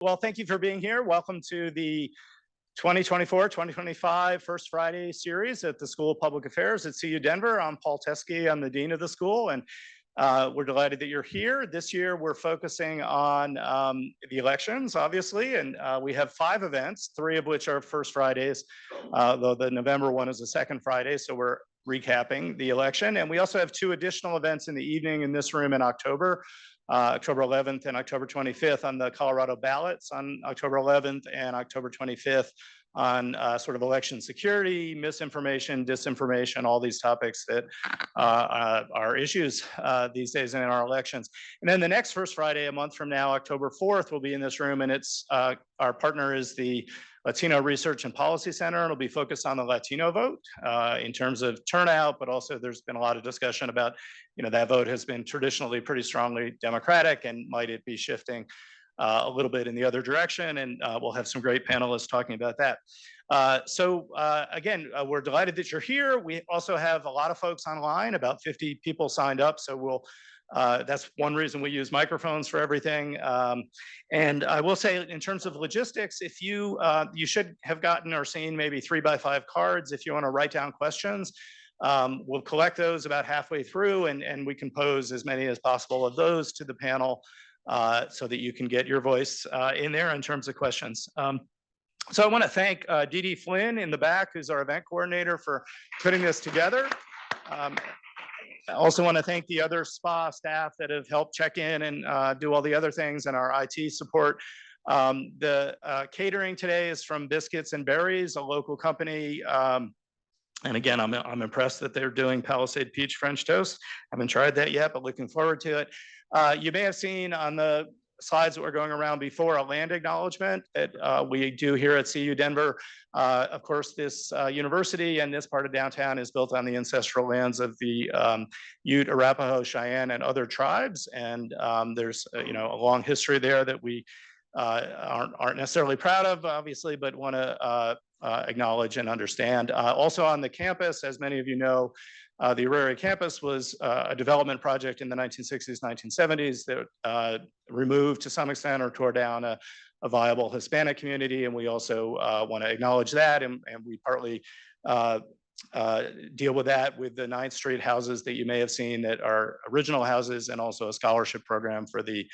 Well, thank you for being here. Welcome to the 2024-2025 First Friday series at the School of Public Affairs at CU Denver. I'm Paul Teske. I'm the dean of the school, and we're delighted that you're here. This year, we're focusing on the elections, obviously, and we have 5 events, 3 of which are First Fridays, though the November one is the second Friday, so we're recapping the election. And we also have 2 additional events in the evening in this room in October. October 11th and October 25th on the Colorado ballots on October 11th and October 25th on sort of election security, misinformation, disinformation, all these topics that are issues these days in our elections. And then the next First Friday, a month from now, October 4th, we'll be in this room, and it's our partner is the Latino Research and Policy Center. It'll be focused on the Latino vote in terms of turnout, but also there's been a lot of discussion about, that vote has been traditionally pretty strongly Democratic, and might it be shifting a little bit in the other direction? And we'll have some great panelists talking about that. Again, we're delighted that you're here. We also have a lot of folks online, about 50 people signed up. So that's one reason we use microphones for everything. And I will say, in terms of logistics, if you should have gotten or seen maybe 3x5 cards if you want to write down questions. We'll collect those about halfway through, and we can pose as many as possible of those to the panel so that you can get your voice in there in terms of questions. So I want to thank Dee Dee Flynn in the back, who's our event coordinator, for putting this together. I also want to thank the other SPA staff that have helped check in and do all the other things, and our IT support. The catering today is from Biscuits and Berries, a local company. And again, I'm impressed that they're doing Palisade Peach French Toast. Haven't tried that yet, but looking forward to it. You may have seen on the slides that were going around before a land acknowledgement that we do here at CU Denver. Of course, this university and this part of downtown is built on the ancestral lands of the Ute, Arapaho, Cheyenne, and other tribes. And there's a long history there that we aren't necessarily proud of, obviously, but want to acknowledge and understand. Also on the campus, as many of you know, the Auraria campus was a development project in the 1960s, 1970s that removed to some extent or tore down a viable Hispanic community. And we also want to acknowledge that, and we partly deal with that with the 9th Street houses that you may have seen that are original houses, and also a scholarship program for the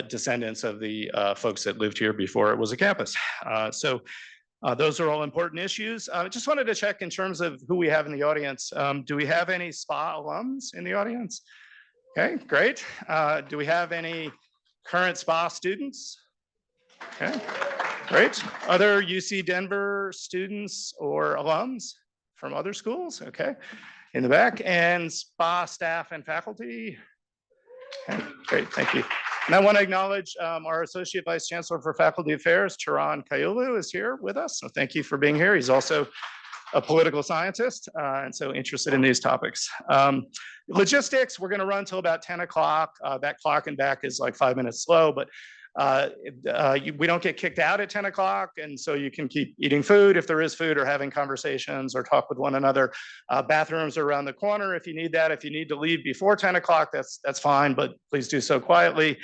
descendants of the folks that lived here before it was a campus. Those are all important issues. I just wanted to check in terms of who we have in the audience. Do we have any SPA alums in the audience? Okay, great. Do we have any current SPA students? Okay, great. Other UC Denver students or alums from other schools? Okay, in the back. And SPA staff and faculty? Okay, great, thank you. And I want to acknowledge our Associate Vice Chancellor for Faculty Affairs, Charan Kayulu, is here with us. So thank you for being here. He's also a political scientist, and so interested in these topics. Logistics, we're going to run till about 10 o'clock. That clock and back is like 5 minutes slow, but we don't get kicked out at 10 o'clock, and so you can keep eating food if there is food, or having conversations or talk with one another. Bathrooms are around the corner if you need that. If you need to leave before 10 o'clock, that's fine, but please do so quietly.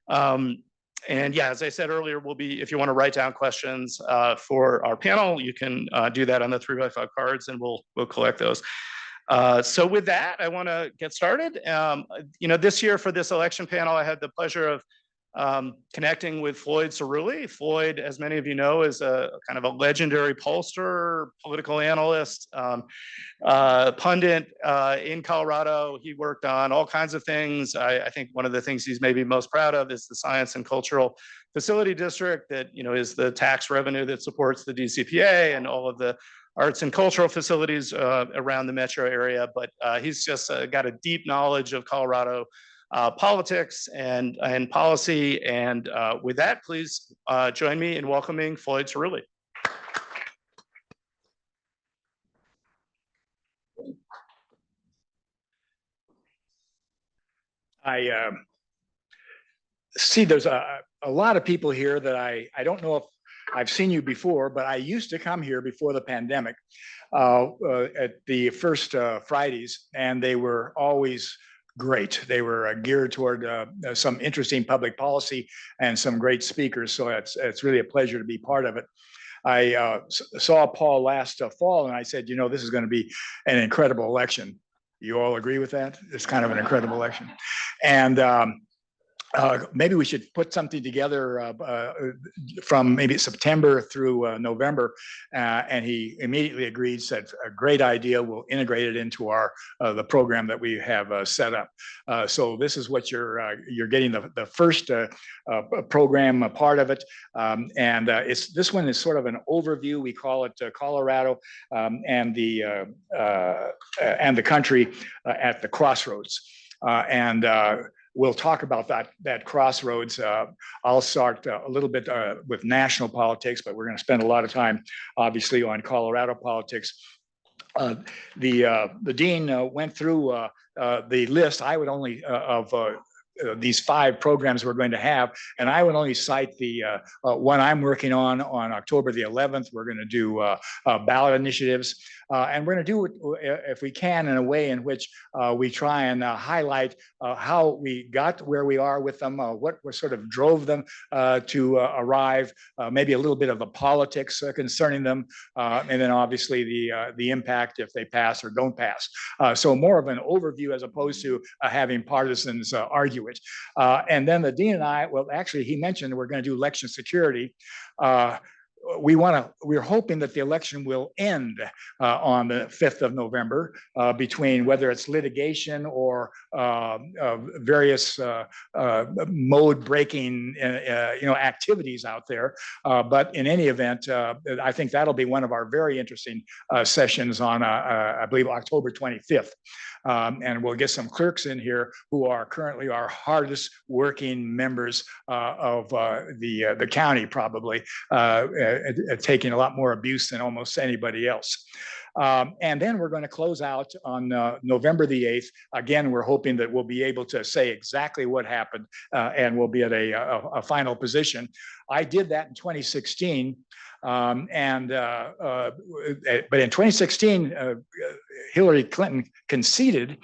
And yeah, as I said earlier, if you want to write down questions for our panel, you can do that on the 3x5 cards, and we'll collect those. So with that, I want to get started. This year for this election panel, I had the pleasure of connecting with Floyd Ciruli. Floyd, as many of you know, is a kind of a legendary pollster, political analyst, pundit in Colorado. He worked on all kinds of things. I think one of the things he's maybe most proud of is the Science and Cultural Facility District that is the tax revenue that supports the DCPA and all of the arts and cultural facilities around the metro area. But he's just got a deep knowledge of Colorado politics and policy. And with that, please join me in welcoming Floyd Ciruli. I see there's a lot of people here that I don't know if I've seen you before, but I used to come here before the pandemic at the first Fridays, and they were always great. They were geared toward some interesting public policy and some great speakers. So it's really a pleasure to be part of it. I saw Paul last fall, and I said, you know, this is going to be an incredible election. You all agree with that? It's kind of an incredible election. And maybe we should put something together from maybe September through November. And he immediately agreed, said, a great idea. We'll integrate it into our the program that we have set up. So this is what you're getting the first program part of it. And this one is sort of an overview. We call it Colorado and the country at the Crossroads. We'll talk about that crossroads. I'll start a little bit with national politics, but we're going to spend a lot of time, obviously, on Colorado politics. The dean went through the list. I would only of these 5 programs we're going to have, and I would only cite the one I'm working on October the 11th. We're going to do ballot initiatives, and we're going to do it, if we can, in a way in which we try and highlight how we got where we are with them, what sort of drove them to arrive, maybe a little bit of the politics concerning them, and then obviously the impact if they pass or don't pass. So more of an overview as opposed to having partisans argue it. And then the dean and I, well, actually, he mentioned we're going to do election security. We're hoping that the election will end on the 5th of November between whether it's litigation or various mode breaking activities out there. But in any event, I think that'll be one of our very interesting sessions on, I believe, October 25th. And we'll get some clerks in here who are currently our hardest working members of the county, probably taking a lot more abuse than almost anybody else. And then we're going to close out on November the 8th. Again, we're hoping that we'll be able to say exactly what happened and we'll be at a final position. I did that in 2016. But in 2016, Hillary Clinton conceded,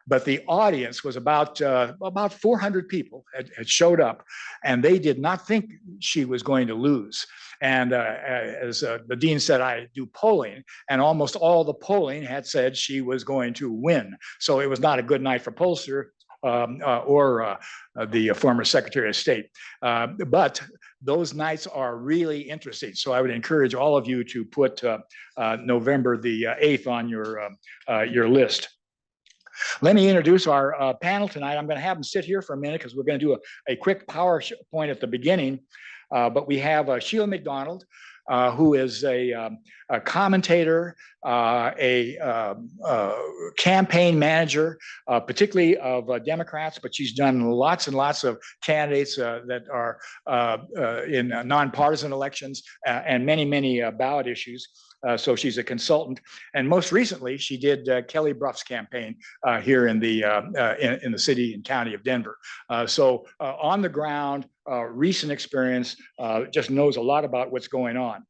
but the audience was about 400 people had showed up, and they did not think she was going to lose. And as the dean said, I do polling, and almost all the polling had said she was going to win. So it was not a good night for pollster or the former Secretary of State. But those nights are really interesting. So I would encourage all of you to put November the 8th on your list. Let me introduce our panel tonight. I'm going to have them sit here for a minute because we're going to do a quick PowerPoint at the beginning. But we have Sheila MacDonald, who is a commentator, a campaign manager, particularly of Democrats, but she's done lots and lots of candidates that are in nonpartisan elections and many ballot issues. So she's a consultant, and most recently she did Kelly Bruff's campaign here in the city and county of Denver. So on the ground, recent experience, just knows a lot about what's going on.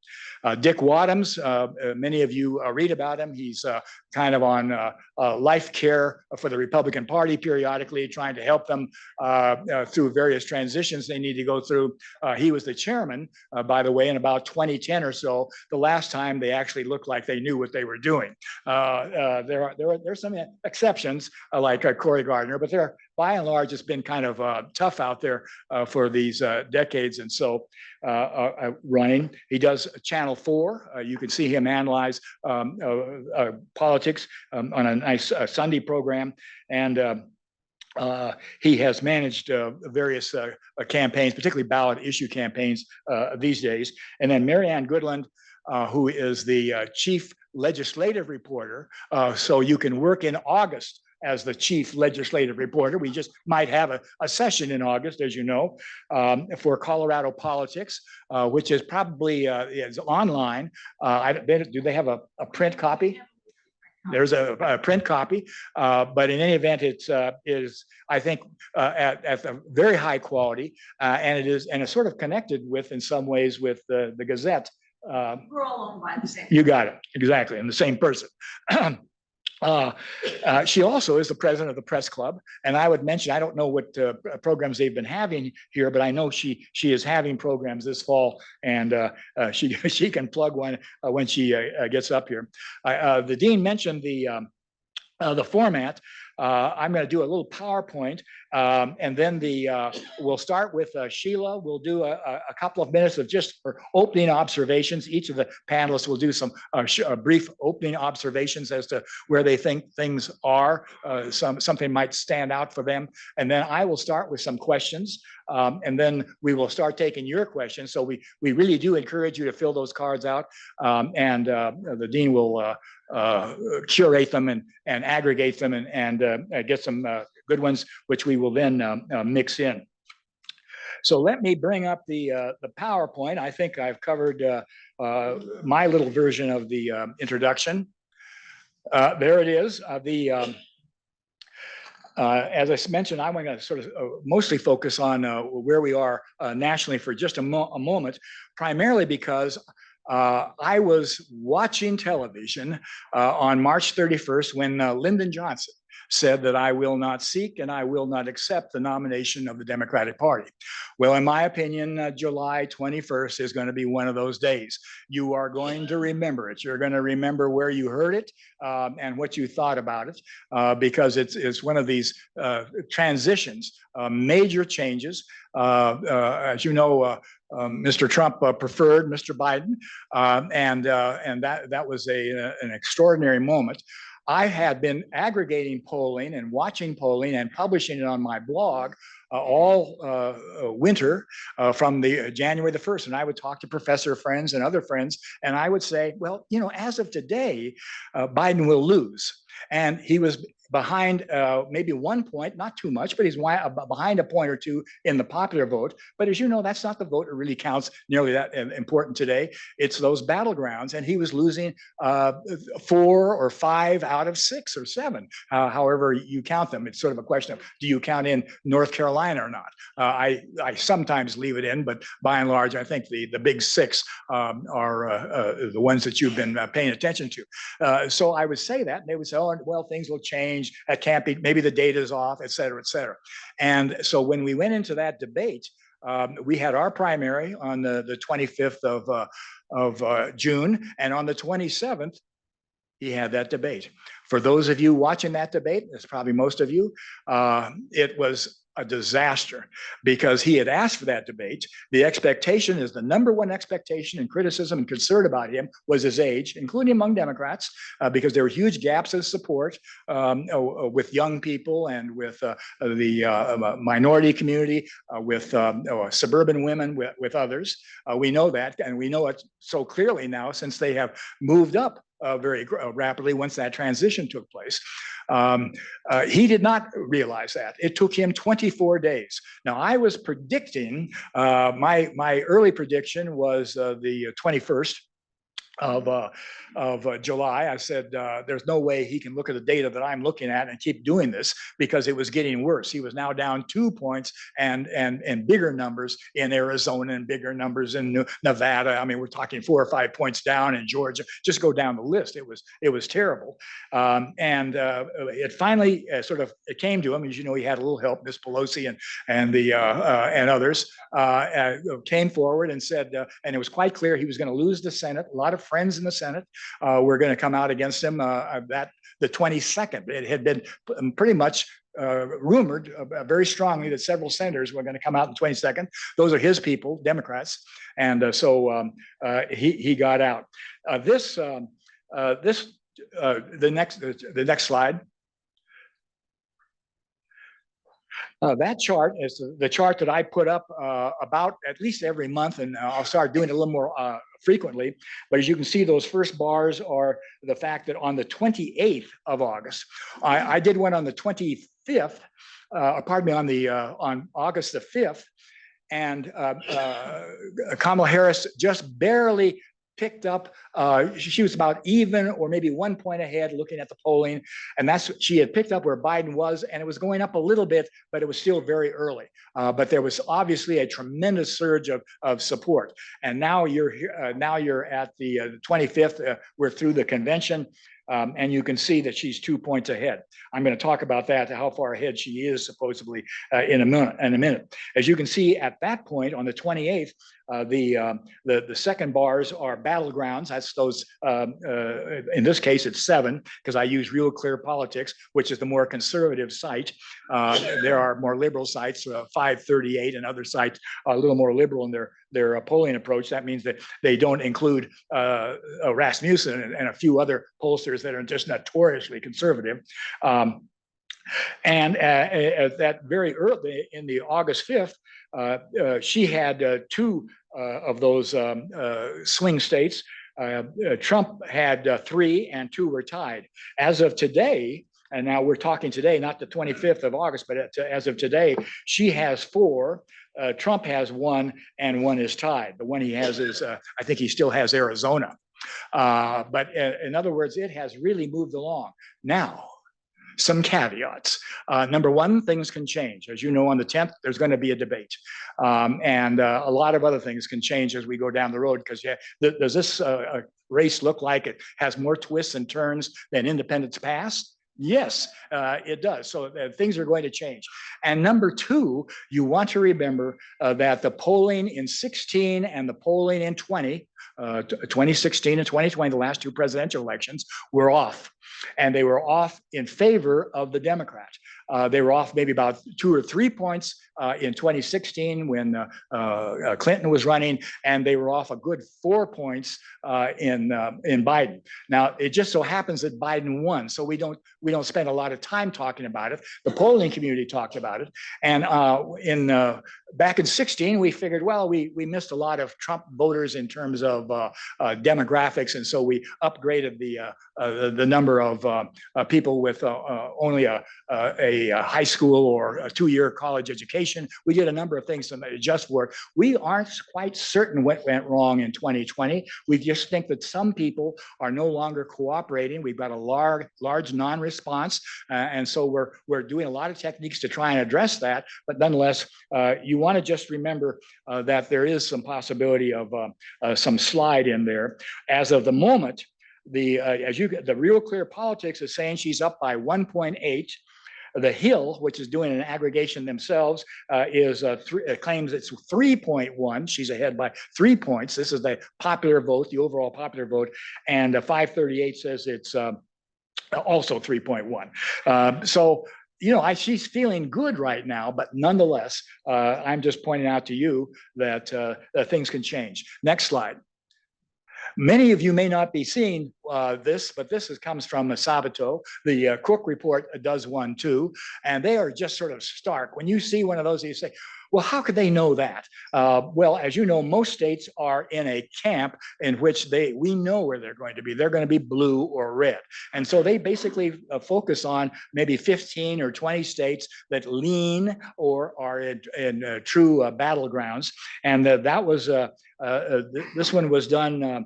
Dick Wadhams, many of you read about him. He's kind of on life care for the Republican Party periodically, trying to help them through various transitions they need to go through. He was the chairman, by the way, in about 2010 or so, the last time they actually looked like they knew what they were doing. There's some exceptions like Cory Gardner, but by and large, it's been kind of tough out there for these decades. And so running, he does Channel 4. You can see him analyze politics on a nice Sunday program. And he has managed various campaigns, particularly ballot issue campaigns these days. And then Marianne Goodland, who is the chief legislative reporter. So you can work in August as the chief legislative reporter. We just might have a session in August, as you know, for Colorado politics, which is probably is online. Do they have a print copy? There's a print copy, but in any event, it's I think at a very high quality, and it's sort of connected with, in some ways, with the Gazette. We're all owned by the same. You got it exactly, and the same person. She also is the president of the press club, and I would mention, I don't know what programs they've been having here, but I know she is having programs this fall, and she can plug one when she gets up here. The dean mentioned the format. I'm going to do a little PowerPoint, and then we'll start with Sheila. We'll do a couple of minutes of just her opening observations. Each of the panelists will do some brief opening observations as to where they think things are. Something might stand out for them. And then I will start with some questions, and then we will start taking your questions. So we really do encourage you to fill those cards out, and the dean will curate them and aggregate them and get some good ones, which we will then mix in. So let me bring up the PowerPoint. I think I've covered my little version of the introduction. There it is. As I mentioned, I'm going to sort of mostly focus on where we are nationally for just a moment, primarily because I was watching television on March 31st when Lyndon Johnson said that I will not seek and I will not accept the nomination of the Democratic Party. Well, in my opinion, July 21st is going to be one of those days. You are going to remember it. You're going to remember where you heard it and what you thought about it, because it's one of these transitions, major changes. As you know, Mr. Trump preferred Mr. Biden, and that was an extraordinary moment. I had been aggregating polling and watching polling and publishing it on my blog all winter from the January the 1st. And I would talk to professor friends and other friends, and I would say, well, you know, as of today, Biden will lose. And he was behind maybe 1 point, not too much, but he's behind a point or two in the popular vote. But as you know, that's not the vote that really counts nearly that important today. It's those battlegrounds, and he was losing 4 or 5 out of 6 or 7, however you count them. It's sort of a question of, do you count in North Carolina or not? I sometimes leave it in, but by and large, I think the big 6 are the ones that you've been paying attention to. So I would say that, and they would say, oh, well, things will change. That can't be, maybe the data's off, et cetera, et cetera. And so when we went into that debate, we had our primary on the 25th of June, and on the 27th, he had that debate. For those of you watching that debate, that's probably most of you, it was a disaster because he had asked for that debate. The expectation is the number one expectation and criticism and concern about him was his age, including among Democrats, because there were huge gaps in support with young people and with the minority community, with suburban women, with others. We know that, and we know it so clearly now since they have moved up very rapidly once that transition took place. He did not realize that. It took him 24 days. Now, I was predicting, my early prediction was the 21st of July. I said, there's no way he can look at the data that I'm looking at and keep doing this because it was getting worse. He was now down 2 points and bigger numbers in Arizona and bigger numbers in Nevada. I mean, we're talking 4 or 5 points down in Georgia. Just go down the list. It was terrible. And it finally it came to him. As you know, he had a little help. Miss Pelosi and others came forward and said, and it was quite clear he was going to lose the Senate. A lot of friends in the Senate were going to come out against him the 22nd. It had been pretty much rumored very strongly that several senators were going to come out on the 22nd. Those are his people, Democrats. And so he got out. The next slide. That chart is the chart that I put up about at least every month, and I'll start doing it a little more frequently. But as you can see, those first bars are the fact that on the 28th of August, I did one on the 25th, pardon me, on August the 5th, and Kamala Harris just barely picked up. She was about even or maybe 1 point ahead looking at the polling. And she had picked up where Biden was, and it was going up a little bit, but it was still very early. But there was obviously a tremendous surge of support. And now you're at the 25th. We're through the convention. And you can see that she's 2 points ahead. I'm going to talk about that, how far ahead she is supposedly in a minute. As you can see at that point on the 28th, the second bars are battlegrounds. That's those, in this case, it's 7, because I use Real Clear Politics, which is the more conservative site. There are more liberal sites, 538, and other sites are a little more liberal in their polling approach. That means that they don't include Rasmussen and a few other pollsters that are just notoriously conservative. And at that very early, in the August 5th, she had 2 of those swing states. Trump had 3 and 2 were tied. As of today, and now we're talking today, not the 25th of August, but as of today, she has 4. Trump has 1, and 1 is tied. The one he has is, I think he still has Arizona. But in other words, it has really moved along. Now, some caveats. Number one, things can change. As you know, on the 10th, there's going to be a debate. And a lot of other things can change as we go down the road, because does this race look like it has more twists and turns than independents past? Yes, it does. So things are going to change. And number two, you want to remember that the polling in 16 and the polling in 2016 and 2020, the last 2 presidential elections, were off. And they were off in favor of the Democrat. They were off maybe about 2 or 3 points in 2016 when Clinton was running, and they were off a good 4 points in Biden. Now, it just so happens that Biden won, so we don't spend a lot of time talking about it. The polling community talked about it, and back in 16, we figured, well, we missed a lot of Trump voters in terms of demographics, and so we upgraded the number of people with only a high school or a 2-year college education. We did a number of things to adjust for it. We aren't quite certain what went wrong in 2020. We just think that some people are no longer cooperating. We've got a large non-response, and so we're doing a lot of techniques to try and address that. But nonetheless, you want to just remember that there is some possibility of some slide in there. As of the moment, the Real Clear Politics is saying she's up by 1.8. The Hill, which is doing an aggregation themselves, claims it's 3.1. She's ahead by 3 points. This is the popular vote, the overall popular vote, and 538 says it's also 3.1. So, you know, she's feeling good right now, but nonetheless, I'm just pointing out to you that things can change. Next slide. Many of you may not be seeing this, but this comes from Sabato. The Cook Report does one too, and they are just sort of stark. When you see one of those, you say, well, how could they know that? Well, as you know, most states are in a camp in which we know where they're going to be. They're going to be blue or red. And so they basically focus on maybe 15 or 20 states that lean or are in true battlegrounds. And that was, this one was done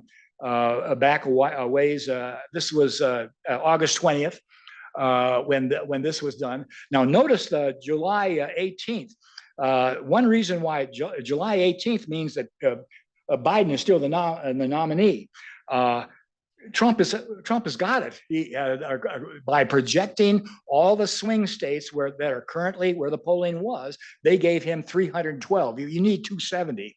back a ways. This was August 20th when this was done. Now notice July 18th. One reason why July 18th means that Biden is still the nominee. Trump has got it. By projecting all the swing states that are currently where the polling was, they gave him 312. You need 270.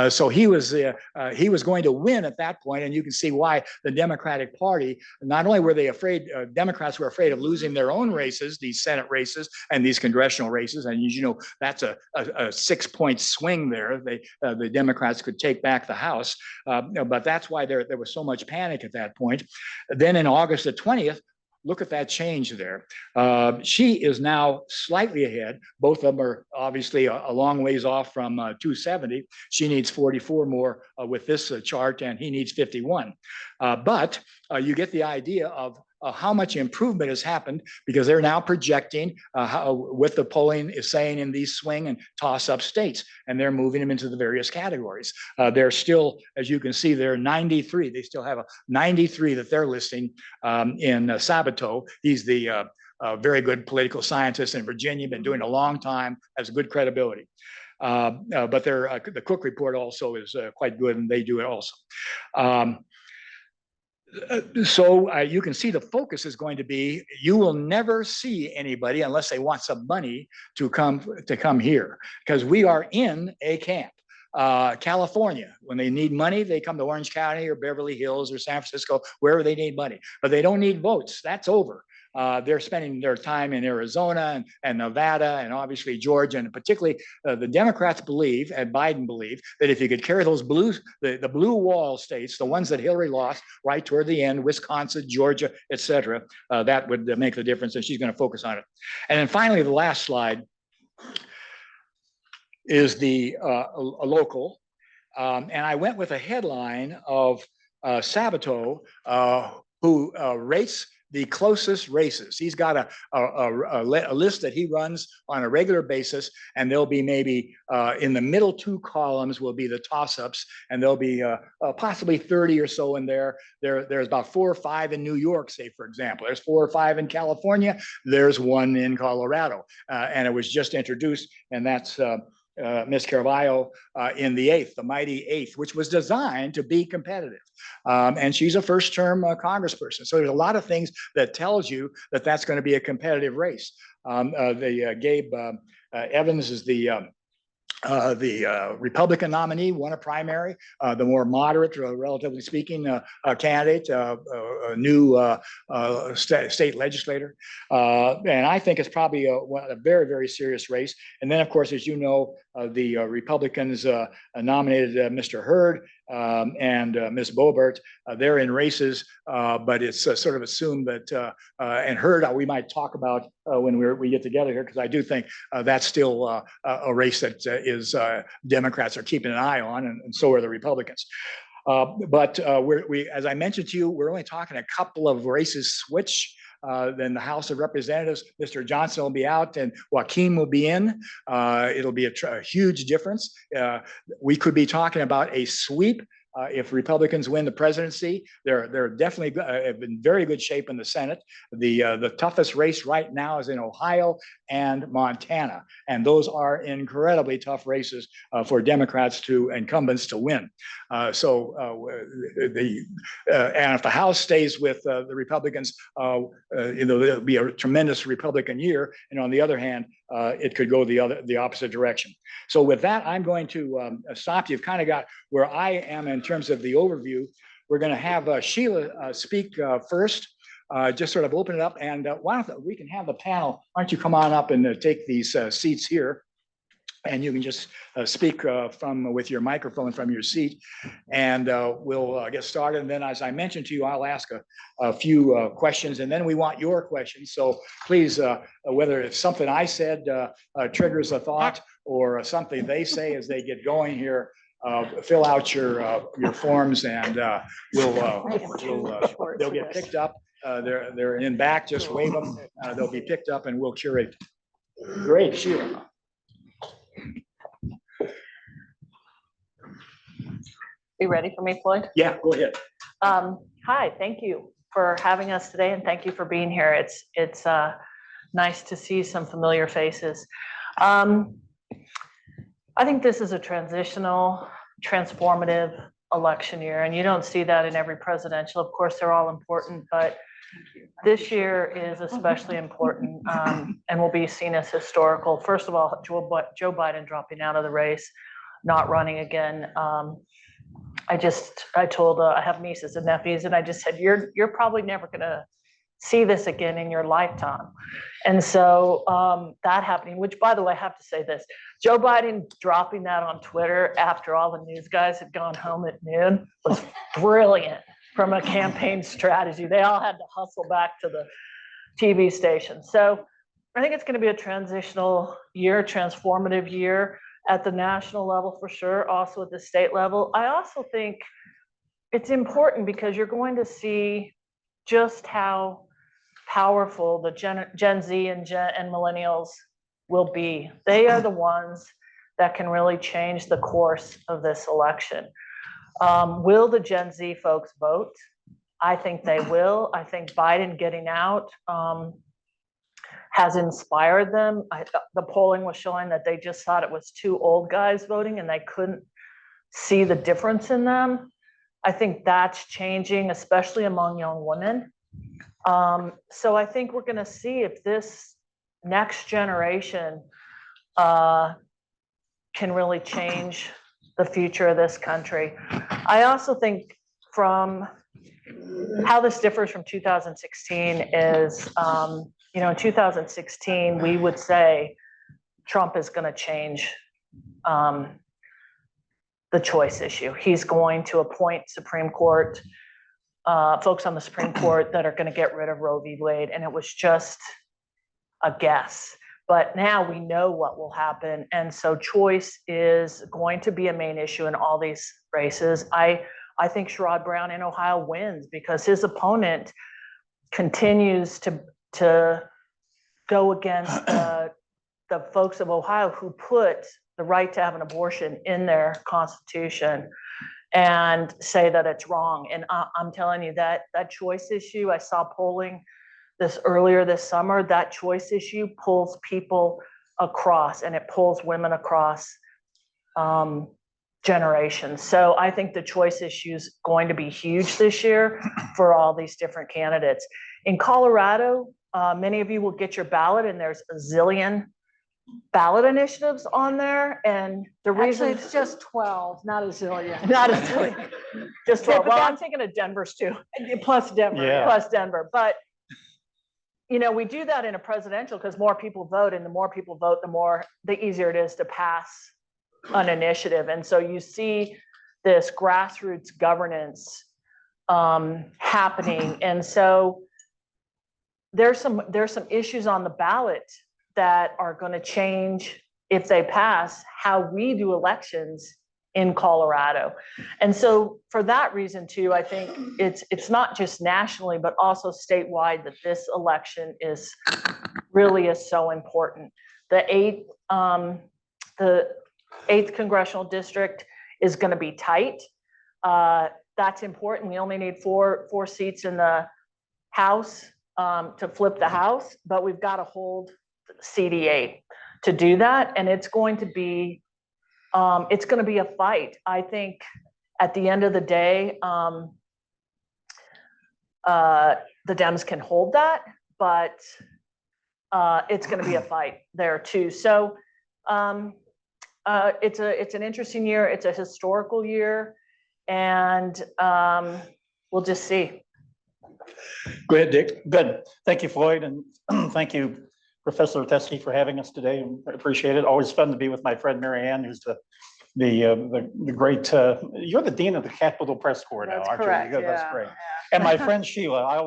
So he was going to win at that point, and you can see why the Democratic Party, not only were they afraid, Democrats were afraid of losing their own races, these Senate races and these congressional races, and you know that's a 6-point swing there. The Democrats could take back the House, but that's why there was so much panic at that point. Then in August the 20th. Look at that change there. She is now slightly ahead. Both of them are obviously a long ways off from 270. She needs 44 more with this chart, and he needs 51. But you get the idea of how much improvement has happened, because they're now projecting what the polling is saying in these swing and toss-up states, and they're moving them into the various categories. They're still, as you can see, they're 93. They still have a 93 that they're listing in Sabato. He's the very good political scientist in Virginia, been doing a long time, has good credibility. But the Cook Report also is quite good, and they do it also. So you can see the focus is going to be, you will never see anybody unless they want some money to come here, because we are in a camp. California, when they need money, they come to Orange County or Beverly Hills or San Francisco, wherever they need money, but they don't need votes. That's over. They're spending their time in Arizona and Nevada and obviously Georgia, and particularly the Democrats believe, and Biden believe, that if you could carry those the blue wall states, the ones that Hillary lost right toward the end, Wisconsin, Georgia, et cetera, that would make the difference, and she's going to focus on it. And then finally, the last slide is the a local. And I went with a headline of Sabato, who rates the closest races. He's got a list that he runs on a regular basis, and there'll be maybe in the middle two columns will be the toss-ups, and there'll be possibly 30 or so in there. There's about 4 or 5 in New York, say, for example. There's 4 or 5 in California. There's 1 in Colorado, and it was just introduced, and that's Ms. Carvalho in the 8th, the mighty 8th, which was designed to be competitive. And she's a first-term congressperson. So there's a lot of things that tells you that that's going to be a competitive race. Gabe Evans is the Republican nominee, won a primary, the more moderate, relatively speaking, candidate, a new state legislator. And I think it's probably a very, very serious race. And then, of course, as you know, the Republicans nominated Mr. Hurd and Ms. Boebert. They're in races, but it's sort of assumed that, and Hurd, we might talk about when we get together here, because I do think that's still a race that is Democrats are keeping an eye on, and so are the Republicans. But as I mentioned to you, we're only talking a couple of races switch. Then the House of Representatives, Mr. Johnson will be out and Joaquin will be in. It'll be a huge difference. We could be talking about a sweep. If Republicans win the presidency, they're definitely have in very good shape in the Senate. The toughest race right now is in Ohio and Montana, and those are incredibly tough races for Democrats incumbents to win. And if the House stays with the Republicans, there'll be a tremendous Republican year, and on the other hand, it could go the opposite direction. So with that, I'm going to stop. You've kind of got where I am in terms of the overview. We're going to have Sheila speak first, just sort of open it up. And why don't we can have the panel, why don't you come on up and take these seats here? And you can just speak with your microphone from your seat, and we'll get started. And then, as I mentioned to you, I'll ask a few questions, and then we want your questions. So please, whether it's something I said triggers a thought, or something they say as they get going here, fill out your forms, and they'll get picked up. They're in back. Just wave them. They'll be picked up, and we'll curate. Great, Sheila. You ready for me, Floyd? Yeah, go ahead. Hi, thank you for having us today, and thank you for being here. It's nice to see some familiar faces. I think this is a transitional, transformative election year, and you don't see that in every presidential. Of course, they're all important, but this year is especially important and will be seen as historical. First of all, Joe Biden dropping out of the race, not running again. I told, I have nieces and nephews, and I just said, you're probably never gonna see this again in your lifetime. And so that happening, which, by the way, I have to say this, Joe Biden dropping that on Twitter after all the news guys had gone home at noon was brilliant from a campaign strategy. They all had to hustle back to the TV station. So I think it's gonna be a transitional year, transformative year at the national level for sure, also at the state level. I also think it's important because you're going to see just how powerful the Gen Z and millennials will be. They are the ones that can really change the course of this election. Will the Gen Z folks vote? I think they will. I think Biden getting out has inspired them. The polling was showing that they just thought it was 2 old guys voting and they couldn't see the difference in them. I think that's changing, especially among young women. So I think we're going to see if this next generation can really change the future of this country. I also think from how this differs from 2016 is, in 2016, we would say Trump is going to change the choice issue. He's going to appoint Supreme Court folks on the Supreme Court that are going to get rid of Roe v. Wade, and it was just a guess. But now we know what will happen, and so choice is going to be a main issue in all these races. I think Sherrod Brown in Ohio wins because his opponent continues to go against the folks of Ohio who put the right to have an abortion in their constitution and say that it's wrong. And I'm telling you that choice issue, I saw polling this earlier this summer, that choice issue pulls people across, and it pulls women across generations. So I think the choice issue is going to be huge this year for all these different candidates. In Colorado, many of you will get your ballot, and there's a zillion ballot initiatives on there. And the reason Actually, it's just 12, not a zillion. not a zillion, just 12. Well, I'm thinking of Denver's too. Plus Denver. Yeah. Plus Denver. But, we do that in a presidential because more people vote, and the more people vote, the easier it is to pass an initiative. And so you see this grassroots governance happening. And so there's some issues on the ballot that are going to change, if they pass, how we do elections in Colorado. And so for that reason too, I think it's not just nationally, but also statewide that this election is so important. The 8th congressional district is going to be tight. That's important. We only need four seats in the House to flip the House, but we've got to hold CD8 to do that. And it's going to be a fight. I think at the end of the day, the Dems can hold that, but it's going to be a fight there too. So it's an interesting year. It's a historical year, and we'll just see. Go ahead, Dick. Good. Thank you, Floyd, and thank you, Professor Teskey, for having us today. I appreciate it. Always fun to be with my friend Marianne, who's the great. You're the dean of the Capitol Press Corps now, That's aren't correct, you? That's yeah, great. yeah. And my friend Sheila,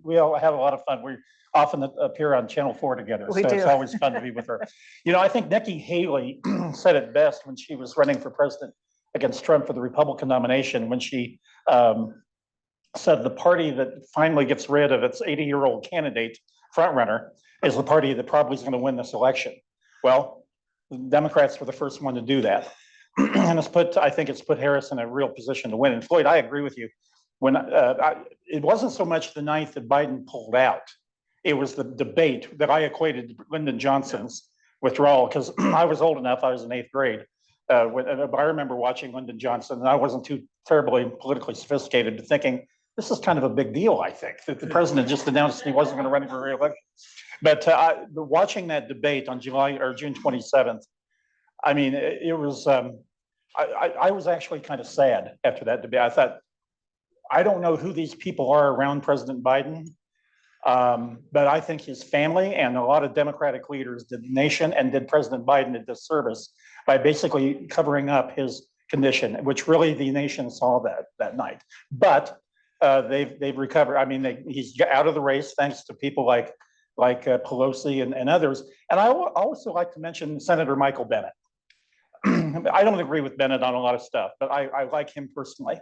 we all have a lot of fun. We often appear on Channel 4 together, We so do. it's always fun to be with her. I think Nikki Haley said it best when she was running for president against Trump for the Republican nomination, when she said the party that finally gets rid of its 80-year-old candidate frontrunner is the party that probably is going to win this election. Well, the Democrats were the first one to do that. And I think it's put Harris in a real position to win. And Floyd, I agree with you. When it wasn't so much the night that Biden pulled out, it was the debate that I equated to Lyndon Johnson's withdrawal, because I was old enough, I was in 8th grade. I remember watching Lyndon Johnson, and I wasn't too terribly politically sophisticated, but thinking, this is kind of a big deal, I think, that the president just announced he wasn't going to run for re-election. But watching that debate on June 27th, I mean, it was, I was actually kind of sad after that debate. I thought, I don't know who these people are around President Biden, but I think his family and a lot of Democratic leaders did the nation and did President Biden a disservice by basically covering up his condition, which really the nation saw that night. But they've recovered. I mean, he's out of the race thanks to people like Pelosi and others. And I also like to mention Senator Michael Bennet. I don't agree with Bennet on a lot of stuff, but I like him personally.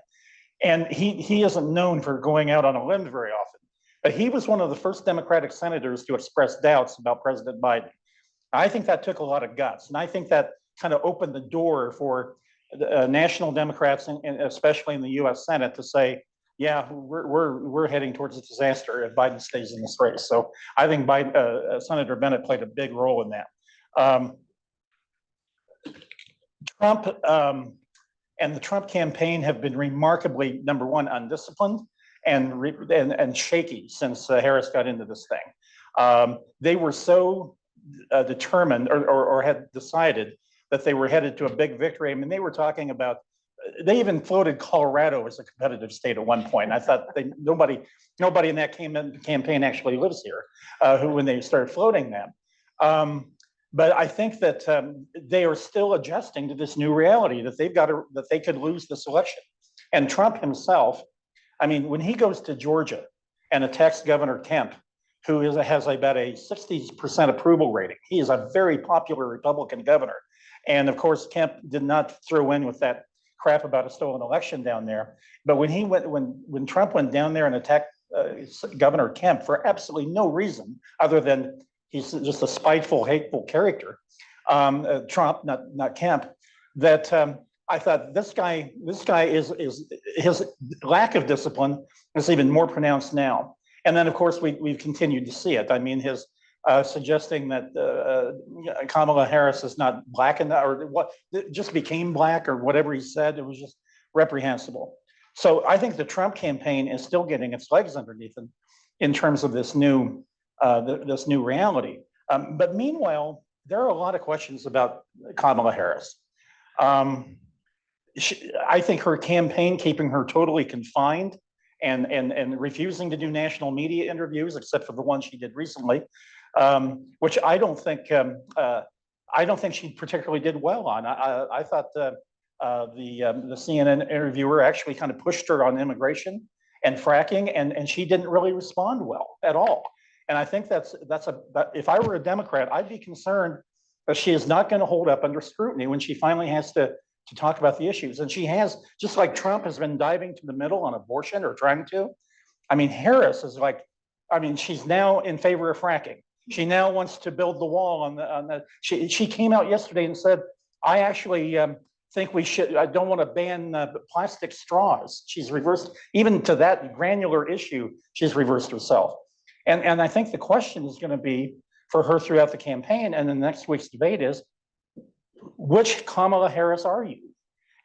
And he isn't known for going out on a limb very often. But he was one of the first Democratic senators to express doubts about President Biden. I think that took a lot of guts. And I think that kind of opened the door for national Democrats, and especially in the US Senate, to say, yeah, we're heading towards a disaster if Biden stays in this race. So I think Senator Bennet played a big role in that. Trump and the Trump campaign have been remarkably, number one, undisciplined and shaky since Harris got into this thing. They were so determined or had decided that they were headed to a big victory. I mean, they were talking about, they even floated Colorado as a competitive state at one point. I thought nobody in that campaign actually lives here, when they started floating them. But I think that they are still adjusting to this new reality that that they could lose this election. And Trump himself, I mean, when he goes to Georgia and attacks Governor Kemp, who has about a 60% approval rating, he is a very popular Republican governor. And of course, Kemp did not throw in with that crap about a stolen election down there. But when Trump went down there and attacked Governor Kemp for absolutely no reason other than he's just a spiteful, hateful character, Trump, not Kemp, that I thought this guy is his lack of discipline is even more pronounced now. And then of course we've continued to see it. I mean, his suggesting that Kamala Harris is not black enough, or what just became black, or whatever he said, it was just reprehensible. So I think the Trump campaign is still getting its legs underneath them in terms of this new reality. But meanwhile, there are a lot of questions about Kamala Harris. I think her campaign keeping her totally confined and refusing to do national media interviews, except for the one she did recently, which I don't think she particularly did well on. I thought the CNN interviewer actually kind of pushed her on immigration and fracking, and she didn't really respond well at all. And I think if I were a Democrat, I'd be concerned that she is not going to hold up under scrutiny when she finally has to talk about the issues. And she has, just like Trump has been diving to the middle on abortion, or trying to. I mean, Harris is like, I mean, she's now in favor of fracking. She now wants to build the wall on the. She came out yesterday and said, I actually think we should. I don't want to ban plastic straws. She's reversed even to that granular issue. She's reversed herself. And I think the question is going to be for her throughout the campaign and in next week's debate is, which Kamala Harris are you?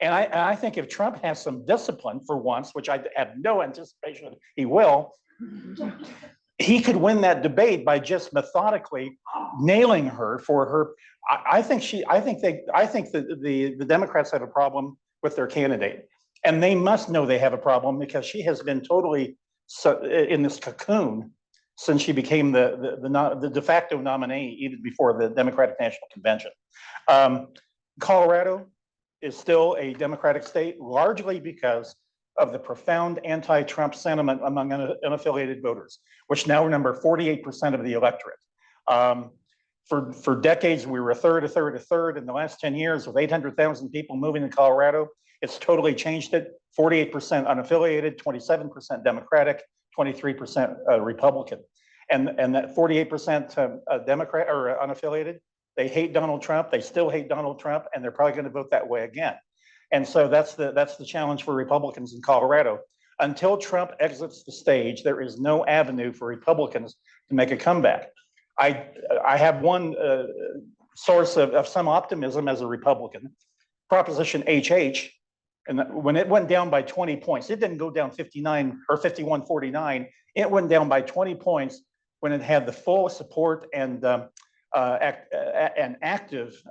And I think if Trump has some discipline for once, which I have no anticipation he will, he could win that debate by just methodically nailing her for her. I think the Democrats have a problem with their candidate, and they must know they have a problem because she has been totally in this cocoon since she became the de facto nominee even before the Democratic National Convention. Colorado is still a Democratic state, largely because of the profound anti-Trump sentiment among unaffiliated voters, which now number 48% of the electorate. For decades, we were a third. In the last 10 years, with 800,000 people moving to Colorado, it's totally changed it. 48% unaffiliated, 27% Democratic, 23% Republican. And that 48% Democrat or unaffiliated, they hate Donald Trump. They still hate Donald Trump, and they're probably going to vote that way again. And so that's the challenge for Republicans in Colorado. Until Trump exits the stage, there is no avenue for Republicans to make a comeback. I have one source of some optimism as a Republican, Proposition HH, and when it went down by 20 points, it didn't go down 59 or 51-49. It went down by 20 points when it had the full support and active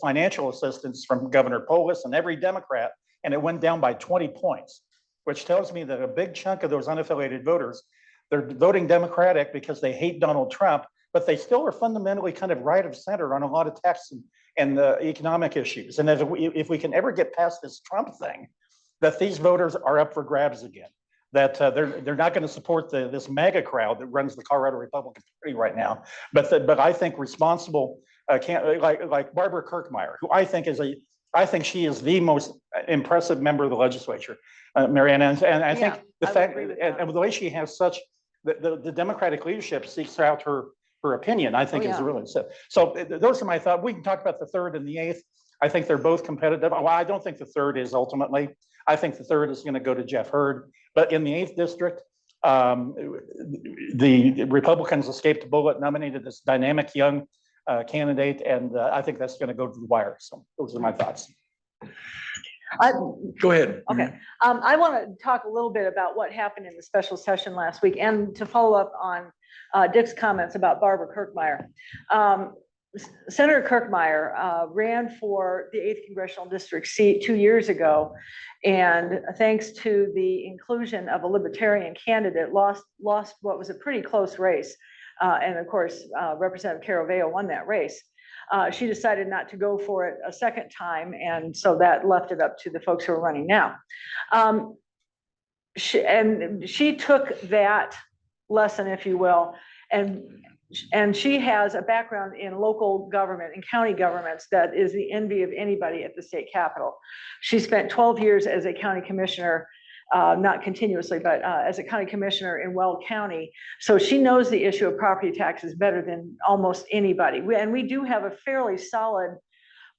financial assistance from Governor Polis and every Democrat, and it went down by 20 points, which tells me that a big chunk of those unaffiliated voters, they're voting Democratic because they hate Donald Trump, but they still are fundamentally kind of right of center on a lot of tax and economic issues. And if we can ever get past this Trump thing, that these voters are up for grabs again, that they're not going to support this MAGA crowd that runs the Colorado Republican Party right now. But I think responsible, like Barbara Kirkmeyer, who I think she is the most impressive member of the legislature, Marianne, and I think the fact and the way she has such the Democratic leadership seeks out her opinion, I think is really so. Those are my thoughts. We can talk about the third and the eighth. I think they're both competitive. Well, I don't think the third is ultimately. I think the third is going to go to Jeff Hurd. But in the 8th district, the Republicans escaped a bullet, nominated this dynamic young candidate, and I think that's going to go to the wire. So those are my thoughts. Go ahead. Okay. I want to talk a little bit about what happened in the special session last week and to follow up on Dick's comments about Barbara Kirkmeyer. Senator Kirkmeyer ran for the 8th Congressional District seat 2 years ago, and thanks to the inclusion of a Libertarian candidate, lost what was a pretty close race. And of course, Representative Caraveo won that race. She decided not to go for it a second time, and so that left it up to the folks who are running now. She took that lesson, if you will, and she has a background in local government and county governments that is the envy of anybody at the state capitol. She spent 12 years as a county commissioner, not continuously, but as a county commissioner in Weld County. So she knows the issue of property taxes better than almost anybody. And we do have a fairly solid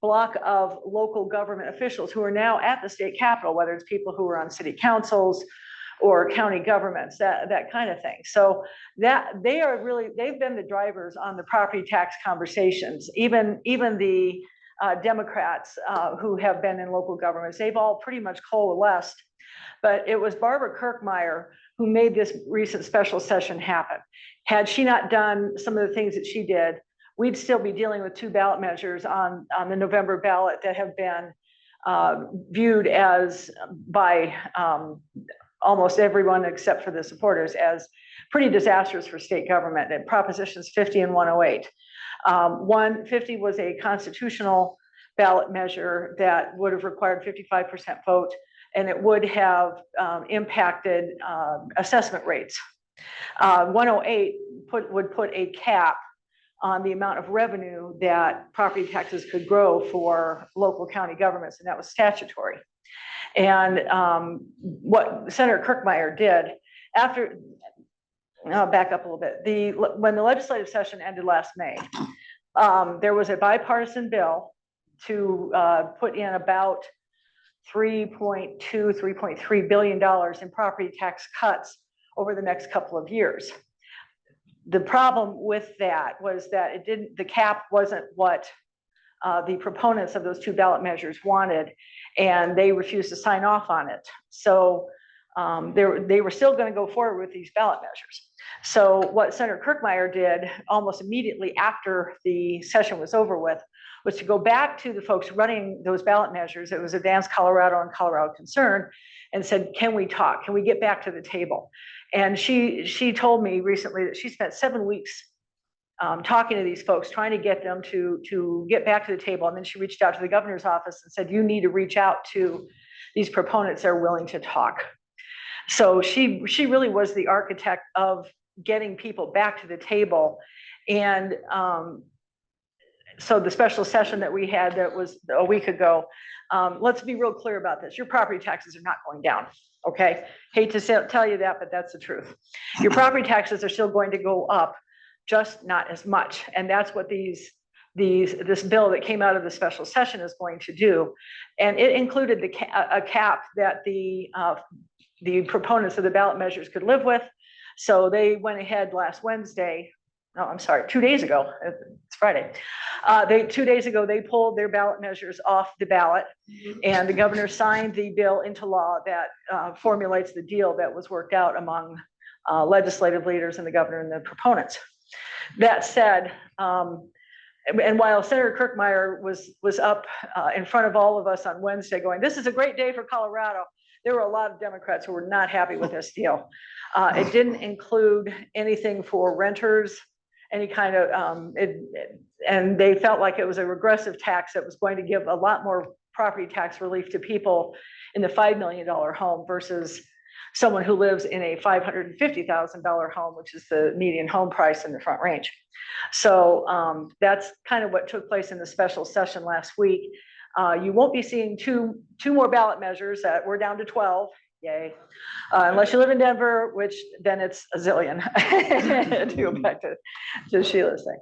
block of local government officials who are now at the state capitol, whether it's people who are on city councils or county governments, that kind of thing. So that they've been the drivers on the property tax conversations. Even the Democrats who have been in local governments, they've all pretty much coalesced. But it was Barbara Kirkmeyer who made this recent special session happen. Had she not done some of the things that she did, we'd still be dealing with 2 ballot measures on the November ballot that have been viewed as by almost everyone except for the supporters as pretty disastrous for state government. And Propositions 50 and 108. 150 was a constitutional ballot measure that would have required 55% vote, and it would have impacted assessment rates. 108 would put a cap on the amount of revenue that property taxes could grow for local county governments, and that was statutory. And what Senator Kirkmeyer did after, I'll back up a little bit. When the legislative session ended last May, there was a bipartisan bill to put in about $3.3 billion in property tax cuts over the next couple of years. The problem with that was that the cap wasn't what the proponents of those 2 ballot measures wanted, and they refused to sign off on it. So they were still going to go forward with these ballot measures. So what Senator Kirkmeyer did almost immediately after the session was over with was to go back to the folks running those ballot measures. It was Advance Colorado and Colorado Concern, and said, can we talk? Can we get back to the table? And she told me recently that she spent 7 weeks talking to these folks, trying to get them to get back to the table. And then she reached out to the governor's office and said, you need to reach out to these proponents that are willing to talk. So she really was the architect of getting people back to the table. And so the special session that we had that was a week ago, let's be real clear about this. Your property taxes are not going down, okay? Hate to tell you that, but that's the truth. Your property taxes are still going to go up, just not as much. And that's what this bill that came out of the special session is going to do. And it included a cap that the proponents of the ballot measures could live with. So they went ahead last Wednesday. No, I'm sorry, 2 days ago. It's Friday. 2 days ago, they pulled their ballot measures off the ballot, and the governor signed the bill into law that formulates the deal that was worked out among legislative leaders and the governor and the proponents. That said, and while Senator Kirkmeyer was up in front of all of us on Wednesday going, this is a great day for Colorado, there were a lot of Democrats who were not happy with this deal. It didn't include anything for renters, any kind of, and they felt like it was a regressive tax that was going to give a lot more property tax relief to people in the $5 million home versus someone who lives in a $550,000 home, which is the median home price in the Front Range. So that's kind of what took place in the special session last week. You won't be seeing two more ballot measures. We're down to 12. Yay. Unless you live in Denver, which then it's a zillion, to go back to Sheila's thing.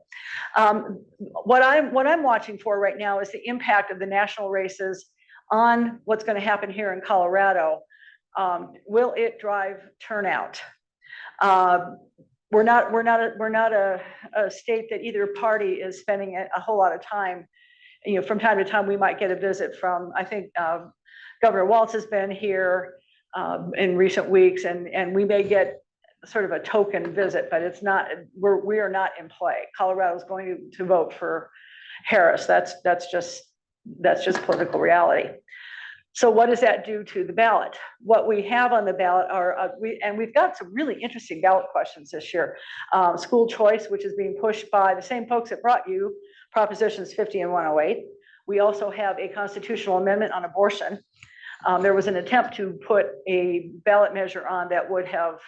What I'm watching for right now is the impact of the national races on what's going to happen here in Colorado. Will it drive turnout? We're not a state that either party is spending a whole lot of time from time to time, we might get a visit from, I think Governor Walz has been here in recent weeks, and we may get sort of a token visit, but it's not, we are not in play. Colorado is going to vote for Harris. That's just political reality. So what does that do to the ballot? What we have on the ballot are, we've got some really interesting ballot questions this year. School choice, which is being pushed by the same folks that brought you Propositions 50 and 108. We also have a constitutional amendment on abortion. There was an attempt to put a ballot measure on that would have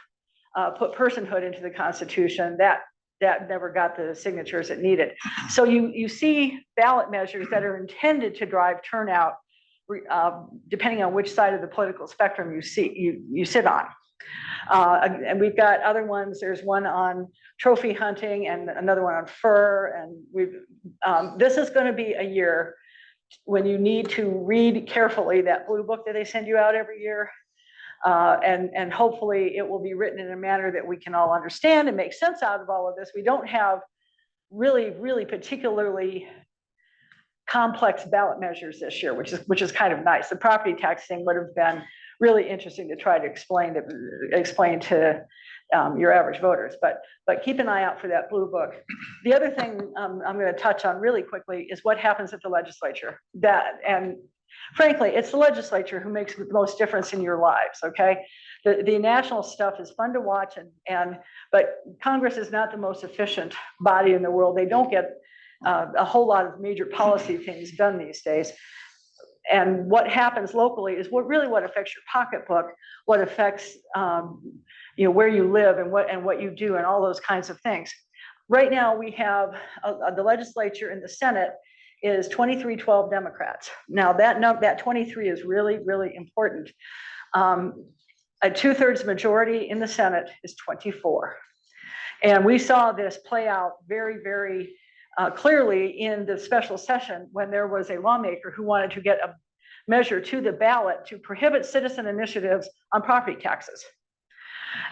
put personhood into the Constitution. That never got the signatures it needed. So you see ballot measures that are intended to drive turnout, depending on which side of the political spectrum you sit on. And we've got other ones. There's one on trophy hunting and another one on fur. And this is going to be a year when you need to read carefully that blue book that they send you out every year. And hopefully it will be written in a manner that we can all understand and make sense out of all of this. We don't have really particularly complex ballot measures this year, which is kind of nice. The property tax thing would have been really interesting to try to explain to your average voters, but keep an eye out for that blue book. The other thing I'm going to touch on really quickly is what happens at the legislature. And frankly, it's the legislature who makes the most difference in your lives. Okay, the national stuff is fun to watch, but Congress is not the most efficient body in the world. They don't get a whole lot of major policy things done these days. And what happens locally is what affects your pocketbook, what affects where you live and what you do and all those kinds of things. Right now we have the legislature and the Senate is 23-12 Democrats. Now that 23 is really important. A 2/3 majority in the Senate is 24. And we saw this play out very clearly in the special session when there was a lawmaker who wanted to get a measure to the ballot to prohibit citizen initiatives on property taxes.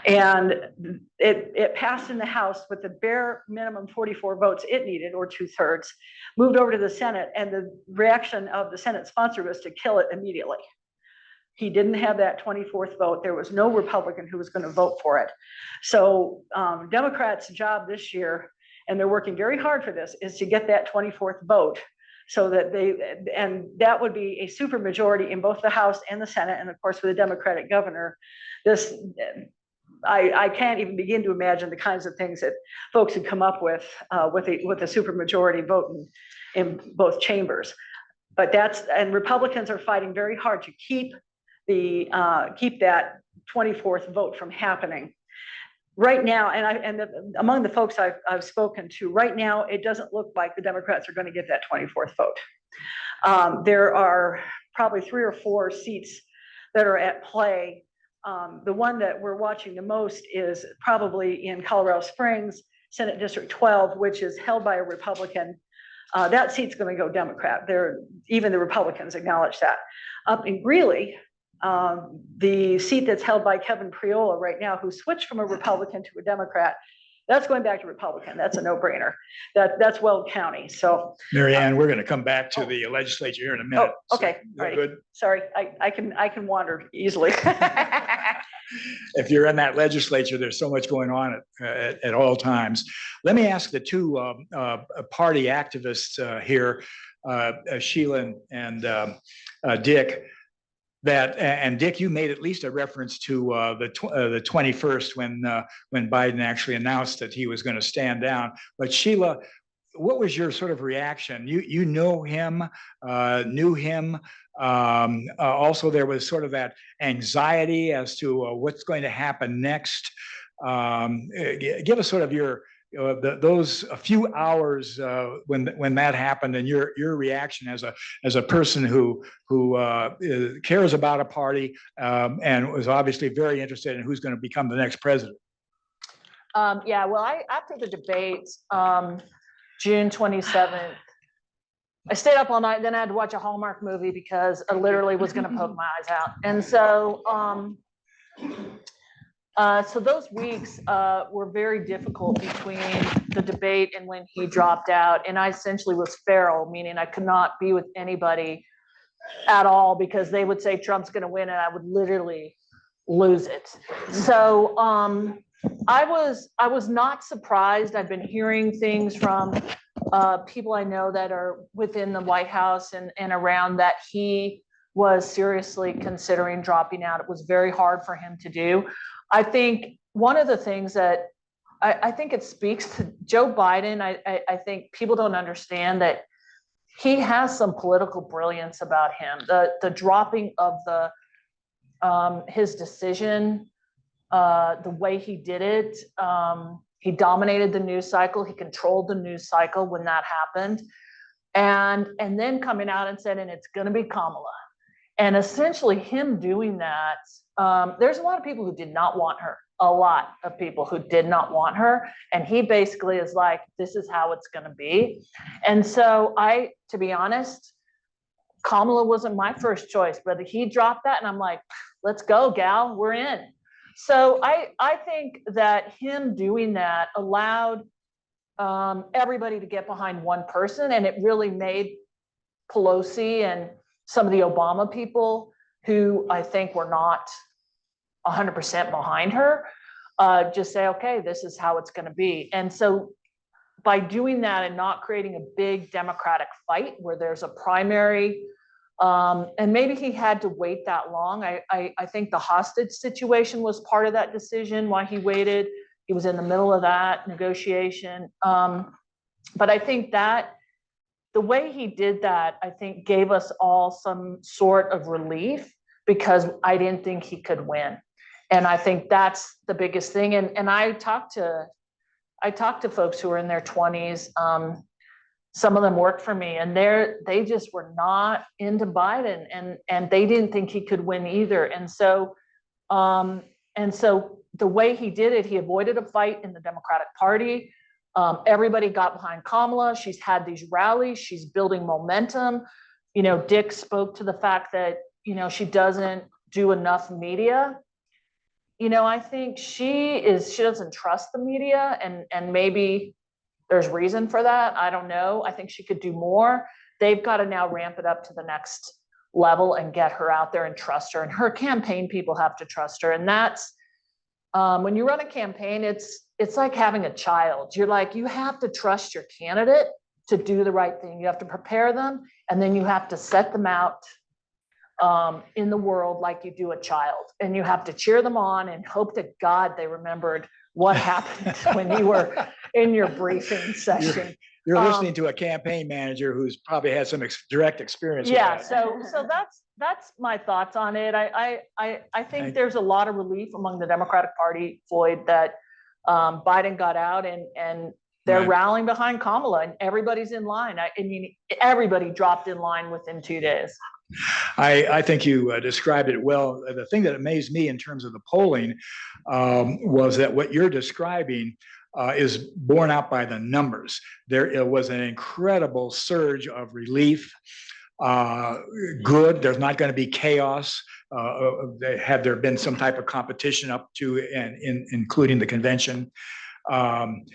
And it passed in the House with the bare minimum 44 votes it needed, or 2/3, moved over to the Senate, and the reaction of the Senate sponsor was to kill it immediately. He didn't have that 24th vote. There was no Republican who was going to vote for it. So Democrats' job this year, and they're working very hard for this, is to get that 24th vote so that that would be a super majority in both the House and the Senate. And of course, with a Democratic governor, I can't even begin to imagine the kinds of things that folks would come up with a super majority vote in both chambers. But and Republicans are fighting very hard to keep that 24th vote from happening. Right now, among the folks I've spoken to, right now, it doesn't look like the Democrats are going to get that 24th vote. There are probably 3 or 4 seats that are at play. The one that we're watching the most is probably in Colorado Springs, Senate District 12, which is held by a Republican. That seat's going to go Democrat. Even the Republicans acknowledge that. Up in Greeley, the seat that's held by Kevin Priola right now, who switched from a Republican to a Democrat, that's going back to Republican. That's a no-brainer. That's Weld County. So, Marianne, we're going to come back to the legislature here in a minute. Oh, okay. So, right. Good. Sorry, I can wander easily. If you're in that legislature, there's so much going on at all times. Let me ask the two party activists here, Sheila and Dick. And Dick, you made at least a reference to the 21st when Biden actually announced that he was going to stand down. But Sheila, what was your sort of reaction? You know him, knew him. Also, there was sort of that anxiety as to what's going to happen next. Give us sort of those a few hours when that happened, and your reaction as a person who cares about a party and was obviously very interested in who's going to become the next president. Yeah, well, after the debate, June 27th, I stayed up all night. Then I had to watch a Hallmark movie because I literally was going to poke my eyes out. And so So those weeks were very difficult between the debate and when he dropped out. And I essentially was feral, meaning I could not be with anybody at all because they would say Trump's going to win and I would literally lose it. So I was not surprised. I've been hearing things from people I know that are within the White House and around that he was seriously considering dropping out. It was very hard for him to do. I think one of the things that I think it speaks to Joe Biden, I think people don't understand that he has some political brilliance about him. The dropping of his decision, the way he did it, he dominated the news cycle. He controlled the news cycle when that happened, and then coming out and saying, and it's going to be Kamala, and essentially him doing that. There's a lot of people who did not want her. A lot of people who did not want her, and he basically is like, this is how it's going to be. And so to be honest, Kamala wasn't my first choice, but he dropped that, and I'm like, let's go, gal, we're in. So I think that him doing that allowed everybody to get behind one person, and it really made Pelosi and some of the Obama people who I think were not 100% behind her, just say, okay, this is how it's going to be. And so by doing that and not creating a big Democratic fight where there's a primary, and maybe he had to wait that long. I think the hostage situation was part of that decision, why he waited. He was in the middle of that negotiation. But I think that the way he did that, I think gave us all some sort of relief because I didn't think he could win. And I think that's the biggest thing. And I talked to folks who are in their 20s. Some of them worked for me, and they just were not into Biden, and they didn't think he could win either. And so the way he did it, he avoided a fight in the Democratic Party. Everybody got behind Kamala. She's had these rallies. She's building momentum. You know, Dick spoke to the fact that, you know, she doesn't do enough media. You know, I think she doesn't trust the media, and maybe there's reason for that. I don't know. I think she could do more. They've got to now ramp it up to the next level and get her out there and trust her. And her campaign people have to trust her. And that's when you run a campaign, it's like having a child. You're like, you have to trust your candidate to do the right thing. You have to prepare them, and then you have to set them out in the world like you do a child, and you have to cheer them on and hope to God they remembered what happened when you were in your briefing session. You're listening to a campaign manager who's probably had some direct experience. Yeah, with that. so that's my thoughts on it. I think there's a lot of relief among the Democratic Party, Floyd, that Biden got out and they're rallying behind Kamala, and everybody's in line. I mean, everybody dropped in line within 2 days. I think you described it well. The thing that amazed me in terms of the polling was that what you're describing is borne out by the numbers. There was an incredible surge of relief. Good. There's not going to be chaos. Had there been some type of competition up to and including the convention. And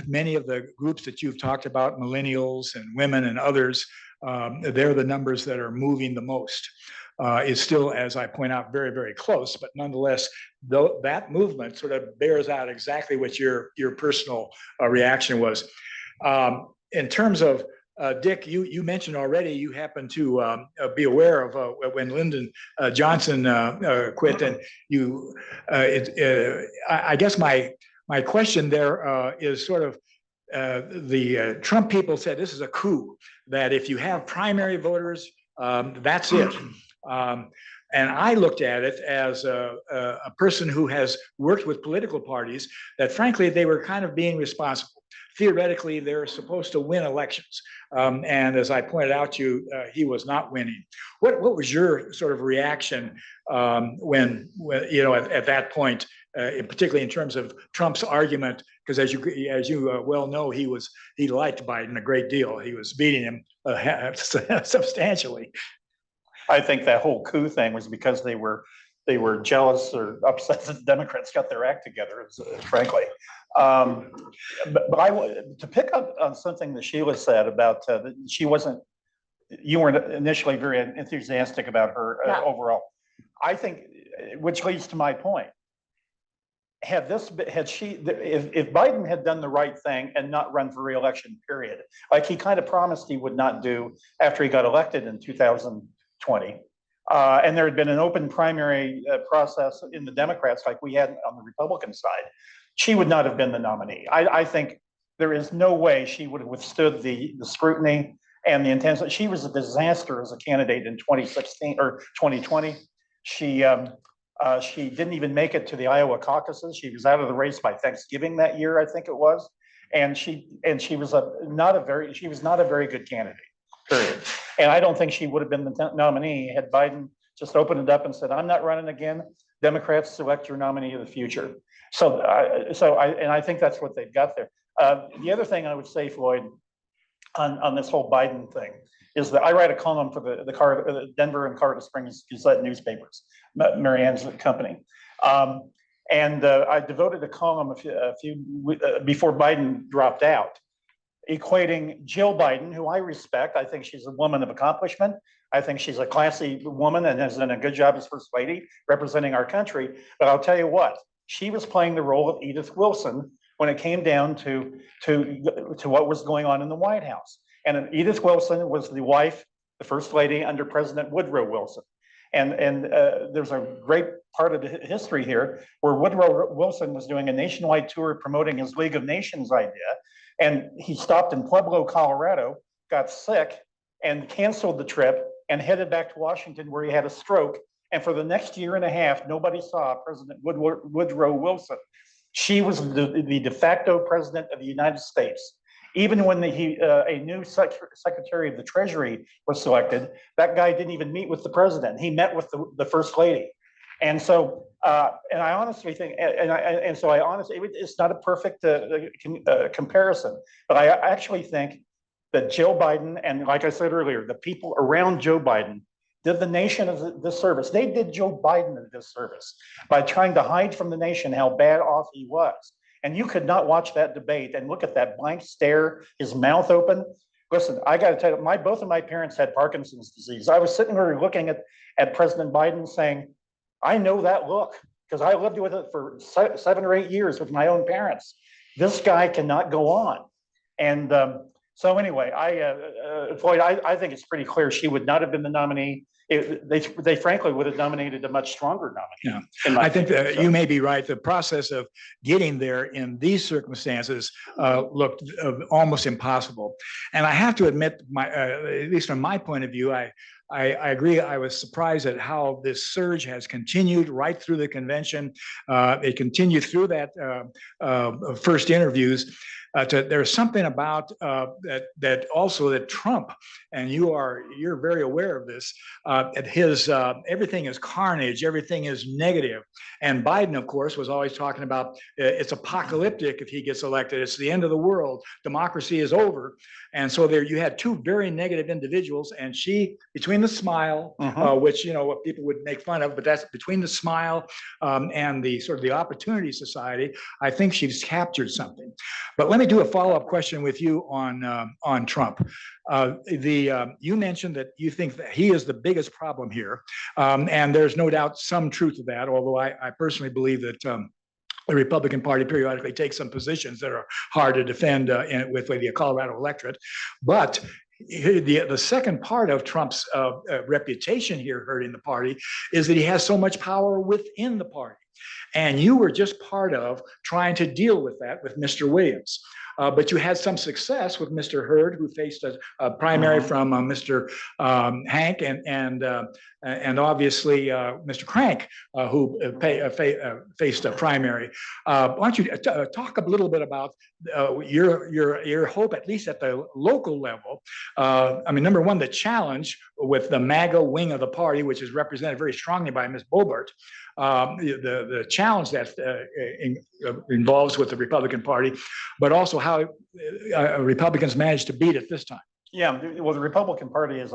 many of the groups that you've talked about, millennials and women and others, they're the numbers that are moving the most. Is still, as I point out, very, very close, but nonetheless, though that movement sort of bears out exactly what your personal reaction was. In terms of Dick, you mentioned already you happen to be aware of when Lyndon Johnson quit, and you. I guess my question there is sort of the Trump people said this is a coup, that if you have primary voters, that's it. And I looked at it as a person who has worked with political parties, that frankly, they were kind of being responsible. Theoretically, they're supposed to win elections. And as I pointed out to you, he was not winning. What was your sort of reaction when you know, at that point, particularly in terms of Trump's argument? Because as you well know, he liked Biden a great deal. He was beating him substantially. I think that whole coup thing was because they were they were jealous or upset that the Democrats got their act together, frankly. To pick up on something that Sheila said about you weren't initially very enthusiastic about her overall. I think, which leads to my point. If Biden had done the right thing and not run for re-election, period, like he kind of promised he would not do after he got elected in 2020, and there had been an open primary process in the Democrats like we had on the Republican side, she would not have been the nominee. I think there is no way she would have withstood the scrutiny and the intensity. She was a disaster as a candidate in 2016 or 2020. She didn't even make it to the Iowa caucuses. She was out of the race by Thanksgiving that year, I think it was. And she was not a very good candidate, period. And I don't think she would have been the nominee had Biden just opened it up and said, "I'm not running again. Democrats, select your nominee of the future." I think that's what they've got there. The other thing I would say, Floyd, on this whole Biden thing is that I write a column for the Denver and Colorado Springs Gazette newspapers, Marianne's company. I devoted a column before Biden dropped out, equating Jill Biden, who I respect. I think she's a woman of accomplishment. I think she's a classy woman and has done a good job as First Lady representing our country. But I'll tell you what, she was playing the role of Edith Wilson when it came down to what was going on in the White House. And Edith Wilson was the wife, the First Lady under President Woodrow Wilson. And there's a great part of the history here where Woodrow Wilson was doing a nationwide tour promoting his League of Nations idea. And he stopped in Pueblo, Colorado, got sick and canceled the trip and headed back to Washington where he had a stroke. And for the next year and a half, nobody saw President Woodrow Wilson. She was the de facto president of the United States. Even when a new Secretary of the Treasury was selected, that guy didn't even meet with the president. He met with the First Lady. And so, and I honestly think, it's not a perfect comparison, but I actually think that Joe Biden, and like I said earlier, the people around Joe Biden did the nation a disservice. They did Joe Biden a disservice by trying to hide from the nation how bad off he was. And you could not watch that debate and look at that blank stare, his mouth open. Listen, I got to tell you, both of my parents had Parkinson's disease. I was sitting there looking at President Biden saying, I know that look because I lived with it for 7 or 8 years with my own parents. This guy cannot go on. And so anyway, Floyd, I think it's pretty clear she would not have been the nominee. They frankly would have nominated a much stronger nominee. Yeah, I think that you may be right. The process of getting there in these circumstances looked almost impossible. And I have to admit, at least from my point of view, I agree. I was surprised at how this surge has continued right through the convention. It continued through that first interviews. There's something about that also that Trump, and you're very aware of this, at his everything is carnage, everything is negative. And Biden, of course, was always talking about it's apocalyptic if he gets elected. It's the end of the world. Democracy is over. And so there you had two very negative individuals, and she, between the smile, which what people would make fun of, but that's between the smile and the sort of the Opportunity Society. I think she's captured something. But let me do a follow-up question with you on Trump. You mentioned that you think that he is the biggest problem here, and there's no doubt some truth to that. Although I personally believe that the Republican Party periodically takes some positions that are hard to defend with the Colorado electorate. But the second part of Trump's reputation here hurting the party is that he has so much power within the party. And you were just part of trying to deal with that with Mr. Williams. But you had some success with Mr. Hurd, who faced a primary from Mr. Hank and obviously Mr. Crank, who faced a primary. Why don't you talk a little bit about your hope, at least at the local level? I mean, number one, the challenge with the MAGA wing of the party, which is represented very strongly by Ms. Boebert. The challenge that involves with the Republican Party, but also how Republicans managed to beat it this time. Yeah, well, the Republican Party is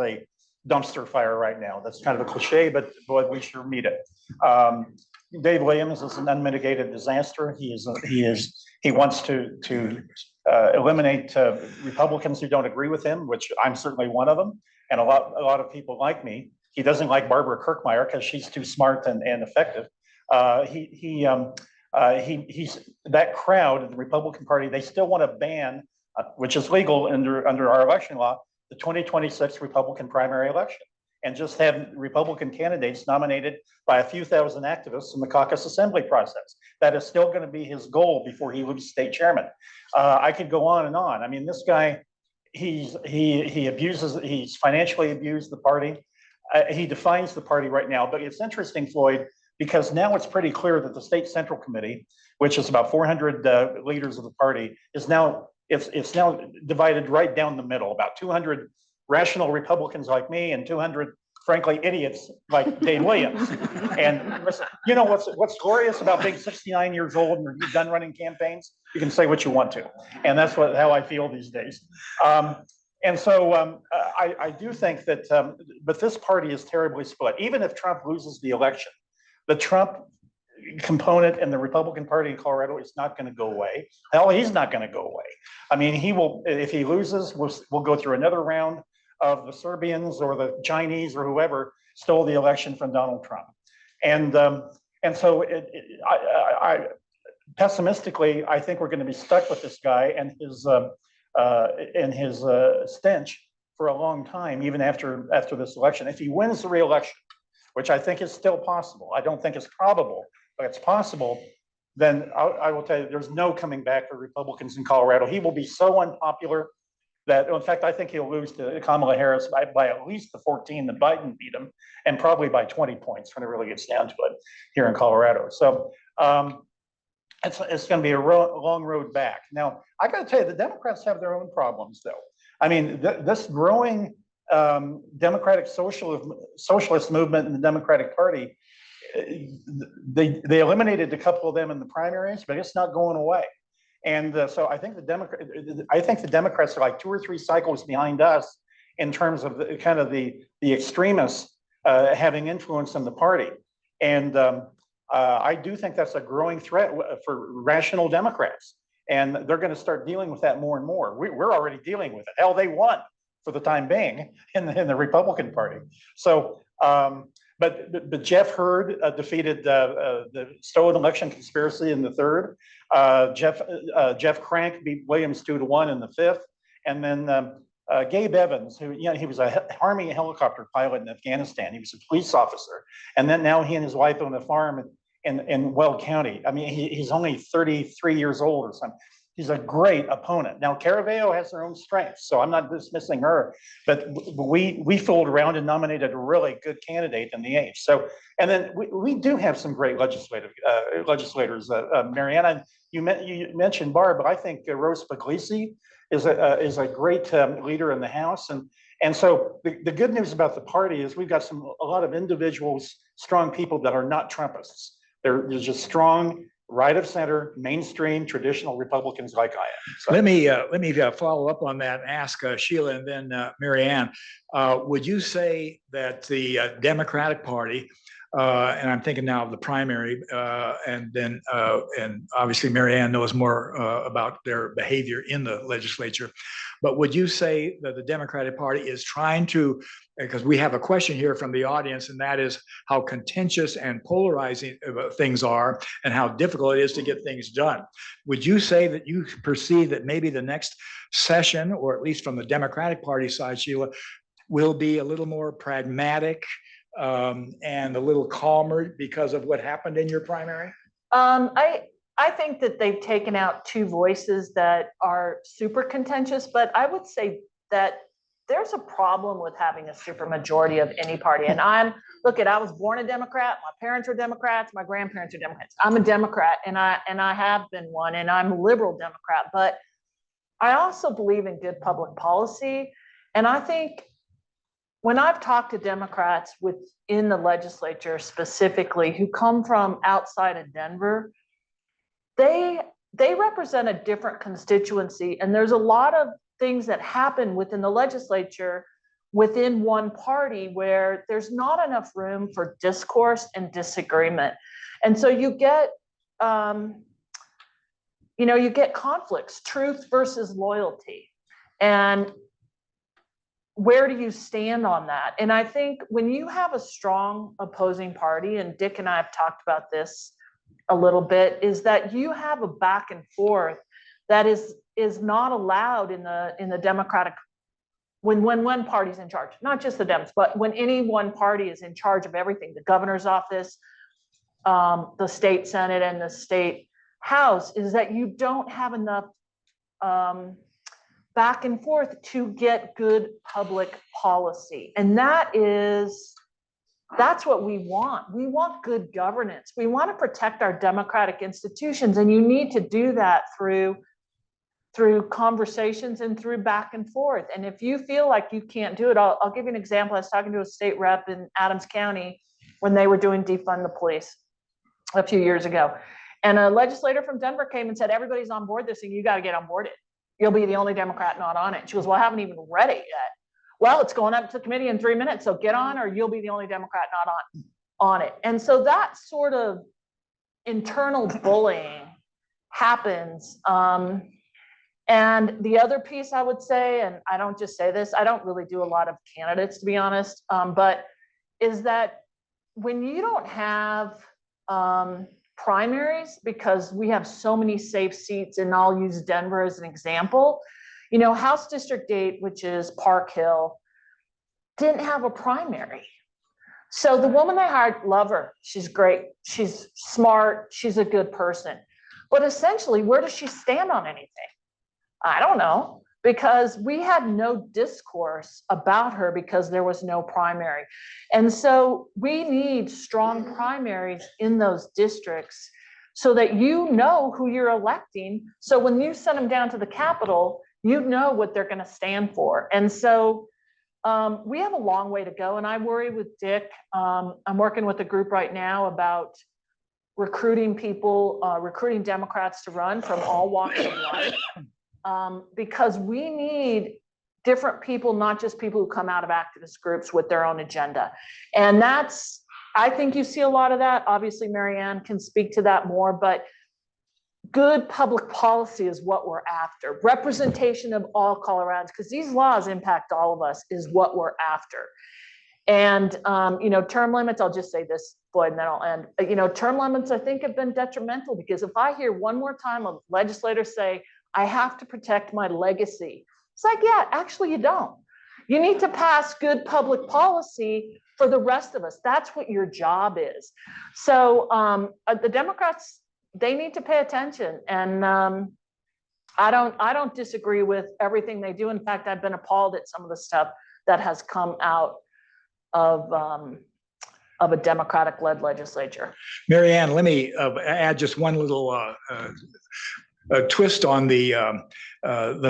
dumpster fire right now. That's kind of a cliche, but boy, we sure need it. Dave Williams is an unmitigated disaster. He wants to eliminate Republicans who don't agree with him, which I'm certainly one of them, and a lot of people like me. He doesn't like Barbara Kirkmeyer because she's too smart and effective. He's that crowd, the Republican Party. They still want to ban, which is legal under our election law, the 2026 Republican primary election, and just have Republican candidates nominated by a few thousand activists in the caucus assembly process. That is still going to be his goal before he loses state chairman. I could go on and on. I mean, this guy, he's financially abused the party. He defines the party right now, but it's interesting, Floyd, because now it's pretty clear that the state central committee, which is about 400 leaders of the party, is now it's now divided right down the middle. About 200 rational Republicans like me and 200, frankly, idiots like Dave Williams. And listen, you know what's glorious about being 69 years old and you're done running campaigns? You can say what you want to, and that's how I feel these days. And so I do think that, but this party is terribly split. Even if Trump loses the election, the Trump component in the Republican Party in Colorado is not going to go away. Hell, he's not going to go away. I mean, he will, if he loses, we'll go through another round of the Serbians or the Chinese or whoever stole the election from Donald Trump. And so pessimistically, I think we're going to be stuck with this guy and his stench for a long time, even after this election. If he wins the re-election, which I think is still possible, I don't think it's probable, but it's possible, then I will tell you, there's no coming back for Republicans in Colorado. He will be so unpopular that, in fact, I think he'll lose to Kamala Harris by at least the 14 that Biden beat him, and probably by 20 points when it really gets down to it here in Colorado. So it's going to be a long road back. Now, I got to tell you, the Democrats have their own problems, though. I mean, this growing democratic socialist movement in the Democratic Party, they eliminated a couple of them in the primaries, but it's not going away. And so I think the Democrats are like 2 or 3 cycles behind us in terms of the extremists having influence in the party. And I do think that's a growing threat for rational Democrats, and they're going to start dealing with that more and more. We're already dealing with it. Hell, they won for the time being in the Republican Party. So, but Jeff Hurd defeated the stolen election conspiracy in the 3rd. Jeff Crank beat Williams 2-1 in the 5th, and then Gabe Evans, who he was a Army helicopter pilot in Afghanistan. He was a police officer, and then now he and his wife own a farm in Weld County. I mean, he's only 33 years old or something. He's a great opponent. Now, Caraveo has her own strengths, so I'm not dismissing her, but we fooled around and nominated a really good candidate in the 8th. So, and then we do have some great legislators. Marianne, you mentioned Barb, but I think Rose Puglisi is a great leader in the House. And so the good news about the party is we've got a lot of individuals, strong people that are not Trumpists. They're just strong, right of center, mainstream, traditional Republicans like I am. So. Let me follow up on that and ask Sheila and then Marianne. Would you say that the Democratic Party, and I'm thinking now of the primary, and obviously Marianne knows more about their behavior in the legislature, but would you say that the Democratic Party is trying to, because we have a question here from the audience, and that is how contentious and polarizing things are and how difficult it is to get things done. Would you say that you perceive that maybe the next session, or at least from the Democratic Party side, Sheila, will be a little more pragmatic and a little calmer because of what happened in your primary? I think that they've taken out 2 voices that are super contentious, but I would say that there's a problem with having a super majority of any party. And I was born a Democrat. My parents were Democrats. My grandparents are Democrats. I'm a Democrat, and I have been one, and I'm a liberal Democrat. But I also believe in good public policy. And I think when I've talked to Democrats within the legislature specifically who come from outside of Denver, they represent a different constituency. And there's a lot of things that happen within the legislature within one party where there's not enough room for discourse and disagreement. And so you get, you get conflicts, truth versus loyalty. And where do you stand on that? And I think when you have a strong opposing party, and Dick and I have talked about this a little bit, is that you have a back and forth that is not allowed in the Democratic, when one party's in charge, not just the Dems, but when any one party is in charge of everything, the governor's office, the state Senate and the state House, is that you don't have enough back and forth to get good public policy. And that's what we want. We want good governance. We want to protect our democratic institutions, and you need to do that through conversations and through back and forth. And if you feel like you can't do it, I'll give you an example. I was talking to a state rep in Adams County when they were doing defund the police a few years ago. And a legislator from Denver came and said, everybody's on board this thing, you got to get on board it. You'll be the only Democrat not on it. She goes, well, I haven't even read it yet. Well, it's going up to committee in 3 minutes, so get on, or you'll be the only Democrat not on it. And so that sort of internal bullying happens. And the other piece I would say, and I don't just say this, I don't really do a lot of candidates, to be honest, but is that when you don't have primaries, because we have so many safe seats, and I'll use Denver as an example, House District 8, which is Park Hill, didn't have a primary. So the woman they hired, love her, she's great, she's smart, she's a good person. But essentially, where does she stand on anything? I don't know, because we had no discourse about her because there was no primary. And so we need strong primaries in those districts so that you know who you're electing. So when you send them down to the Capitol, you know what they're going to stand for. And so we have a long way to go. And I worry with Dick. I'm working with a group right now about recruiting people, recruiting Democrats to run from all walks of life. Because we need different people, not just people who come out of activist groups with their own agenda. And I think you see a lot of that. Obviously, Marianne can speak to that more, but good public policy is what we're after. Representation of all Coloradans, because these laws impact all of us, is what we're after. And, term limits, I'll just say this, Floyd, and then I'll end. Term limits, I think, have been detrimental, because if I hear one more time a legislator say, I have to protect my legacy, it's like, yeah, actually you don't. You need to pass good public policy for the rest of us. That's what your job is. So the Democrats, they need to pay attention. And I don't disagree with everything they do. In fact, I've been appalled at some of the stuff that has come out of a Democratic-led legislature. Marianne, let me add just one little twist on the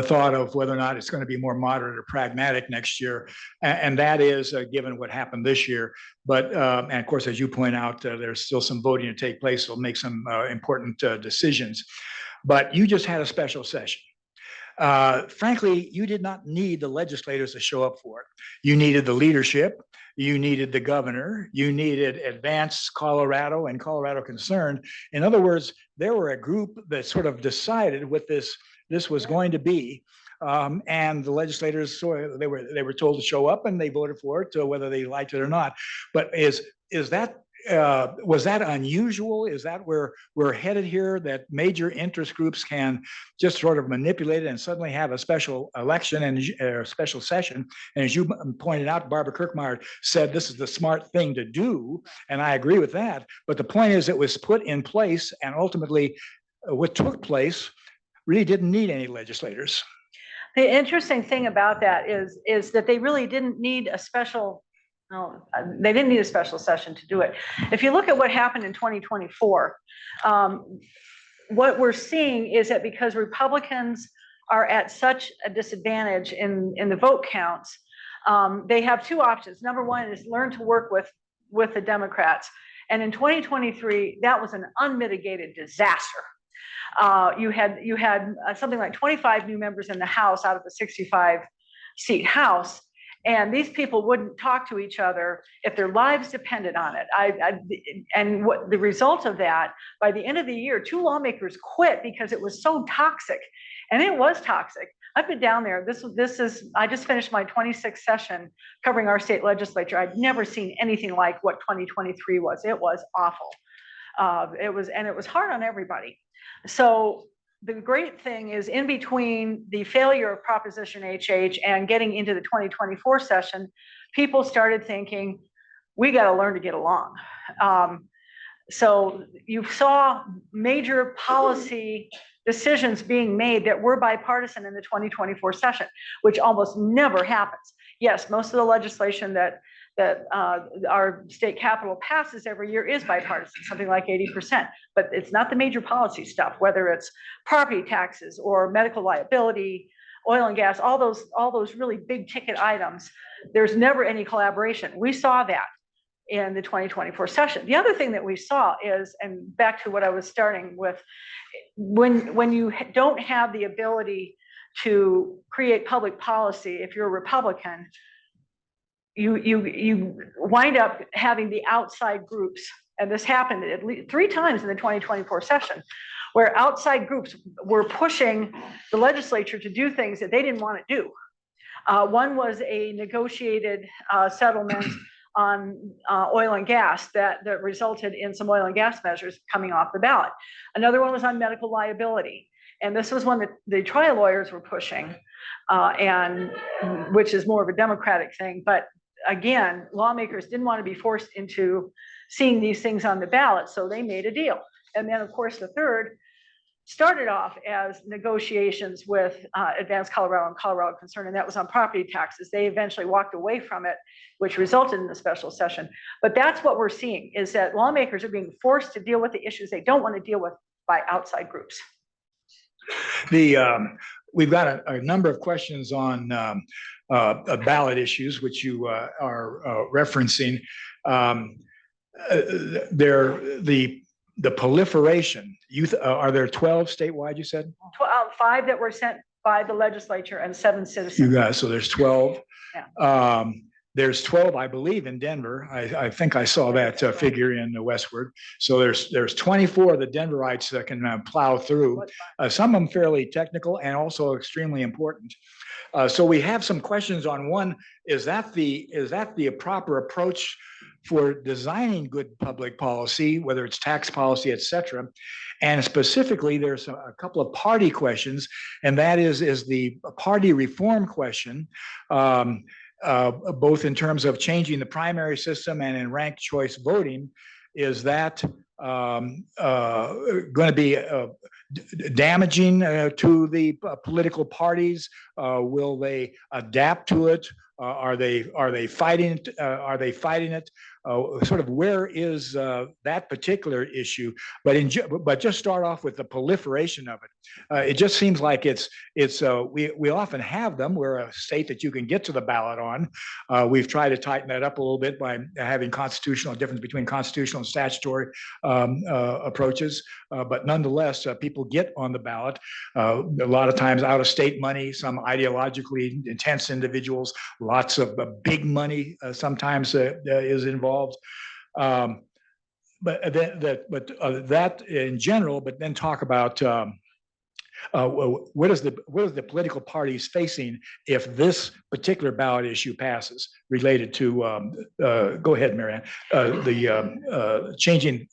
thought of whether or not it's going to be more moderate or pragmatic next year, and that is given what happened this year. But and of course, as you point out, there's still some voting to take place. So make some important decisions. But you just had a special session. Frankly, you did not need the legislators to show up for it. You needed the leadership. You needed the governor. You needed Advance Colorado and Colorado Concerned. In other words, there were a group that sort of decided what this was going to be. And the legislators, so they were told to show up, and they voted for it, whether they liked it or not. But was that unusual? Is that where we're headed here, that major interest groups can just sort of manipulate it and suddenly have a special election and a special session? And as you pointed out, Barbara Kirkmeyer said this is the smart thing to do, and I agree with that. But the point is, it was put in place, and ultimately what took place really didn't need any legislators. The interesting thing about that is that they really didn't need a special. No, they didn't need a special session to do it. If you look at what happened in 2024, what we're seeing is that because Republicans are at such a disadvantage in the vote counts, they have two options. Number one is learn to work with the Democrats. And in 2023, that was an unmitigated disaster. You had something like 25 new members in the House out of the 65 seat House. And these people wouldn't talk to each other if their lives depended on it. And what the result of that, by the end of the year, 2 lawmakers quit because it was so toxic. And it was toxic. I've been down there. I just finished my 26th session covering our state legislature. I'd never seen anything like what 2023 was. It was awful. It was hard on everybody. So the great thing is, in between the failure of Proposition HH and getting into the 2024 session, people started thinking, we got to learn to get along. So you saw major policy decisions being made that were bipartisan in the 2024 session, which almost never happens. Yes, most of the legislation that our state capitol passes every year is bipartisan, something like 80%, but it's not the major policy stuff, whether it's property taxes or medical liability, oil and gas, all those really big ticket items. There's never any collaboration. We saw that in the 2024 session. The other thing that we saw is, and back to what I was starting with, when you don't have the ability to create public policy, if you're a Republican, you wind up having the outside groups, and this happened at least 3 times in the 2024 session, where outside groups were pushing the legislature to do things that they didn't want to do. One was a negotiated settlement on oil and gas that resulted in some oil and gas measures coming off the ballot. Another one was on medical liability. And this was one that the trial lawyers were pushing, and which is more of a Democratic thing. But again, lawmakers didn't want to be forced into seeing these things on the ballot, so they made a deal. And then, of course, the third started off as negotiations with Advanced Colorado and Colorado Concern, and that was on property taxes. They eventually walked away from it, which resulted in the special session. But that's what we're seeing, is that lawmakers are being forced to deal with the issues they don't want to deal with by outside groups. We've got a number of questions on ballot issues, which you are referencing. The proliferation. Are there 12 statewide? You said 5 that were sent by the legislature and 7 citizens. You guys. So there's 12. Yeah. There's 12, I believe, in Denver. I think I saw that figure in the westward. So there's 24 of the Denverites that can plow through. Some of them fairly technical and also extremely important. So we have some questions on one. Is that the proper approach for designing good public policy, whether it's tax policy, et cetera? And specifically, there's a couple of party questions, and that is the party reform question. Both in terms of changing the primary system and in ranked choice voting. Is that going to be damaging to the political parties? Will they adapt to it? Are they fighting it? Sort of where is that particular issue? But just start off with the proliferation of it. It just seems like we often have them. We're a state that you can get to the ballot on. We've tried to tighten that up a little bit by having difference between constitutional and statutory approaches. But nonetheless, people get on the ballot. A lot of times out of state money, some ideologically intense individuals, lots of big money sometimes is involved. But that in general, but then talk about what is the political parties facing if this particular ballot issue passes related to, go ahead, Marianne, the changing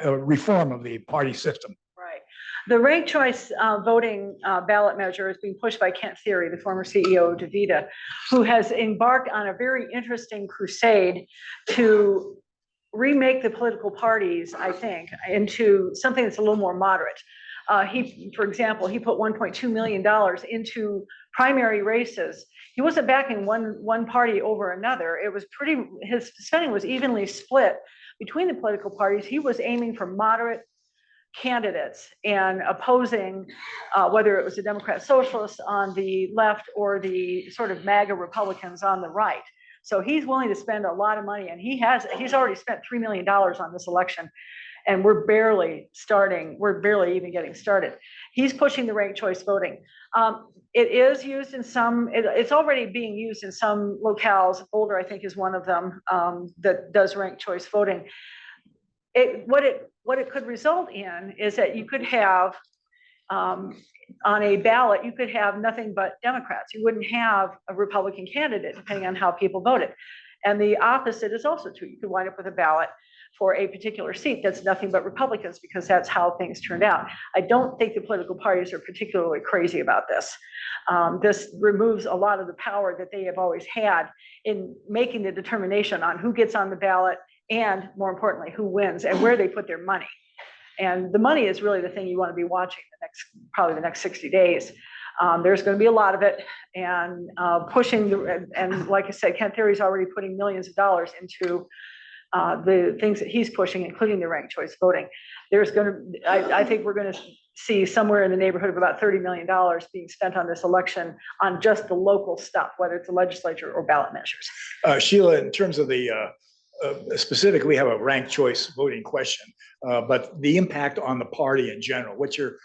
reform of the party system. Right. The ranked choice voting ballot measure is being pushed by Kent Thiry, the former CEO of DaVita, who has embarked on a very interesting crusade to remake the political parties, I think, into something that's a little more moderate. For example, he put $1.2 million into primary races. He wasn't backing one party over another. His spending was evenly split between the political parties. He was aiming for moderate candidates and opposing whether it was the Democrat Socialists on the left or the sort of MAGA Republicans on the right. So he's willing to spend a lot of money, and he's already spent $3 million on this election. And we're barely even getting started. He's pushing the ranked choice voting. It is used in some, it's already being used in some locales. Boulder, I think, is one of them that does ranked choice voting. What it could result in is that you could have, on a ballot, you could have nothing but Democrats. You wouldn't have a Republican candidate, depending on how people voted. And the opposite is also true. You could wind up with a ballot for a particular seat that's nothing but Republicans, because that's how things turned out. I don't think the political parties are particularly crazy about this. This removes a lot of the power that they have always had in making the determination on who gets on the ballot and, more importantly, who wins and where they put their money. And the money is really the thing you want to be watching probably the next 60 days. There's going to be a lot of it, and pushing and like I said, Ken Theory's already putting millions of dollars into the things that he's pushing, including the ranked choice voting. I think we're going to see somewhere in the neighborhood of about $30 million being spent on this election on just the local stuff, whether it's the legislature or ballot measures. Sheila, in terms of the specifically, we have a ranked choice voting question, but the impact on the party in general, what's your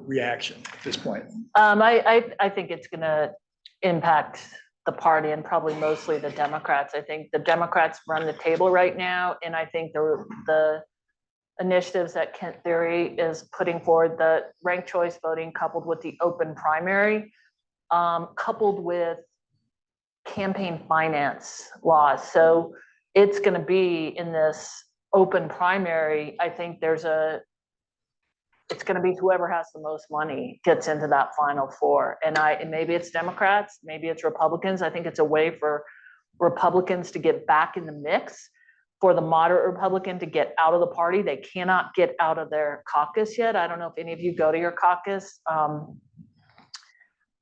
reaction at this point? I think it's going to impact the party, and probably mostly the Democrats. I think the Democrats run the table right now, and I think the initiatives that Kent Theory is putting forward, the ranked choice voting coupled with the open primary, coupled with campaign finance laws. So it's going to be in this open primary. I think it's going to be whoever has the most money gets into that final four. And maybe it's Democrats, maybe it's Republicans. I think it's a way for Republicans to get back in the mix, for the moderate Republican to get out of the party. They cannot get out of their caucus yet. I don't know if any of you go to your caucus,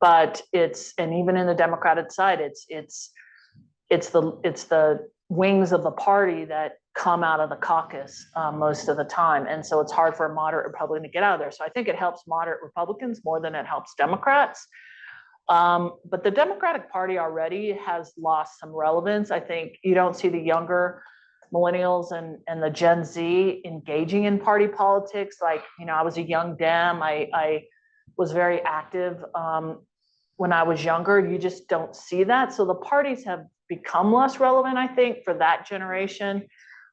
but and even in the Democratic side, it's the wings of the party that come out of the caucus most of the time. And so it's hard for a moderate Republican to get out of there. So I think it helps moderate Republicans more than it helps Democrats. But the Democratic Party already has lost some relevance. I think you don't see the younger millennials and the Gen Z engaging in party politics. Like, I was a young Dem. I was very active when I was younger. You just don't see that. So the parties have become less relevant, I think, for that generation.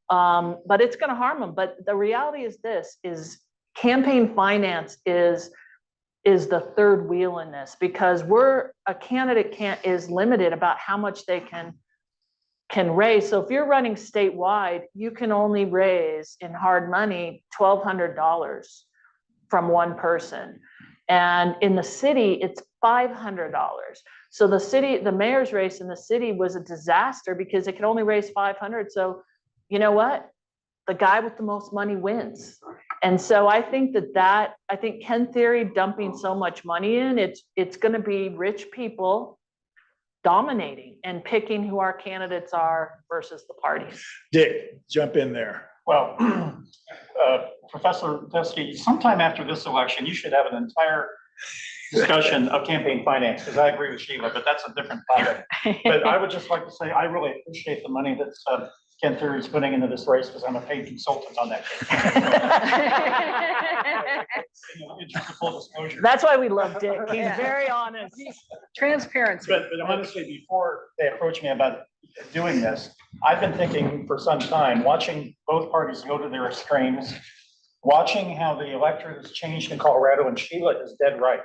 But it's going to harm them. But the reality is campaign finance is the third wheel in this, because a candidate is limited about how much they can raise. So if you're running statewide, you can only raise in hard money $1,200 from one person. And in the city, it's $500. So the mayor's race in the city was a disaster because it could only raise $500. So you know what? The guy with the most money wins. And so I think I think Ken Theory dumping so much money in, it's going to be rich people dominating and picking who our candidates are versus the parties. Dick, jump in there. Well, Professor Teskey, sometime after this election, you should have an entire discussion of campaign finance, because I agree with Sheila, but that's a different topic. But I would just like to say, I really appreciate the money that Ken Theory is putting into this race, because I'm a paid consultant on that case. Just a full disclosure. That's why we love Dick. He's very honest. Transparency. But honestly, before they approach me about doing this, I've been thinking for some time, watching both parties go to their extremes, watching how the electorate has changed in Colorado, and Sheila is dead right.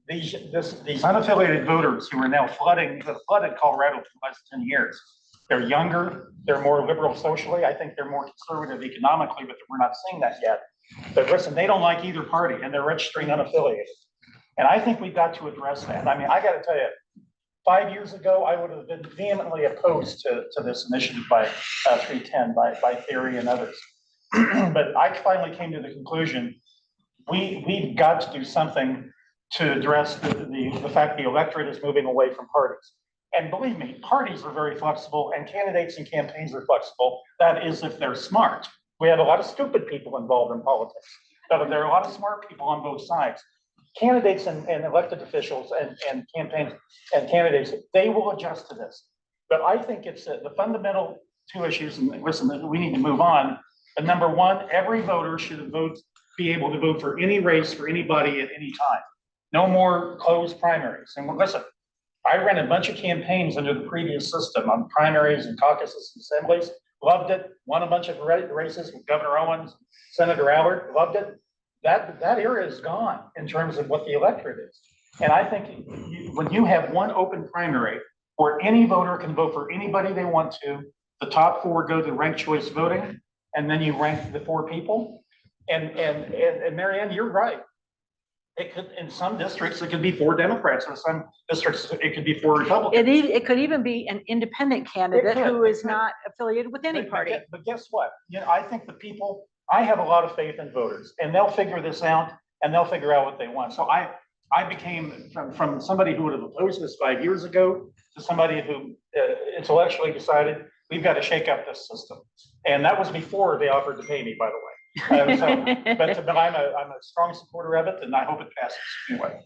These unaffiliated voters who are now flooded Colorado for the last 10 years. They're younger, they're more liberal socially. I think they're more conservative economically, but we're not seeing that yet. But listen, they don't like either party, and they're registering unaffiliated. And I think we've got to address that. I mean, I got to tell you, 5 years ago, I would have been vehemently opposed to this initiative by 310, by Theory and others. But I finally came to the conclusion, we've got to do something to address the fact the electorate is moving away from parties. And believe me, parties are very flexible, and candidates and campaigns are flexible. That is, if they're smart. We have a lot of stupid people involved in politics, but there are a lot of smart people on both sides. Candidates and elected officials and campaigns and candidates, they will adjust to this. But I think it's the fundamental two issues, and listen, we need to move on. And number one, every voter should be able to vote for any race for anybody at any time. No more closed primaries. And listen, I ran a bunch of campaigns under the previous system on primaries and caucuses and assemblies. Loved it. Won a bunch of races with Governor Owens, Senator Allard. Loved it. That era is gone in terms of what the electorate is. And I think when you have one open primary where any voter can vote for anybody they want to, the top four go to ranked choice voting, and then you rank the four people. And Marianne, you're right. It could, in some districts, it could be 4 Democrats, or some districts, it could be 4 Republicans. It could even be an independent candidate who is not affiliated with any party. But guess what? You know, I think the people, I have a lot of faith in voters, and they'll figure this out, and they'll figure out what they want. So I became from somebody who would have opposed this 5 years ago to somebody who intellectually decided we've got to shake up this system. And that was before they offered to pay me, by the way. But I'm a strong supporter of it, and I hope it passes anyway.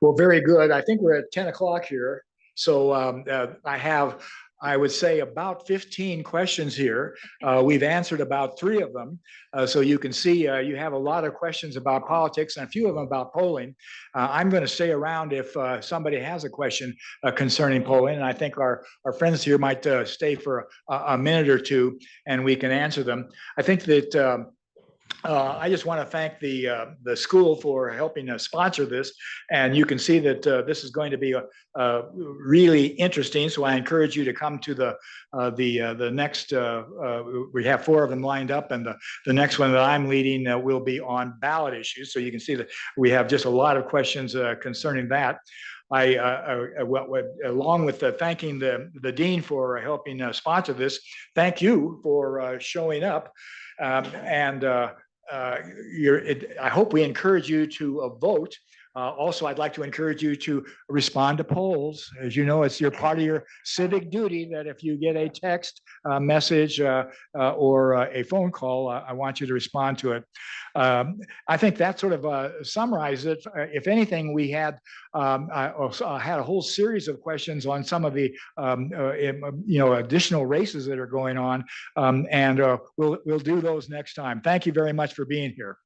Well, very good. I think we're at 10 o'clock here. So I would say about 15 questions here. We've answered about 3 of them. So you can see you have a lot of questions about politics and a few of them about polling. I'm going to stay around if somebody has a question concerning polling. And I think our friends here might stay for a minute or two and we can answer them. I think that I just want to thank the school for helping sponsor this. And you can see that this is going to be really interesting. So I encourage you to come to the next, we have 4 of them lined up, and the next one that I'm leading will be on ballot issues. So you can see that we have just a lot of questions concerning that. Along with thanking the dean for helping sponsor this, thank you for showing up. I hope we encourage you to vote. Also, I'd like to encourage you to respond to polls. As you know, it's part of your civic duty that if you get a text message or a phone call, I want you to respond to it. I think that sort of summarizes it. If anything, we had had a whole series of questions on some of the additional races that are going on, and we'll do those next time. Thank you very much for being here.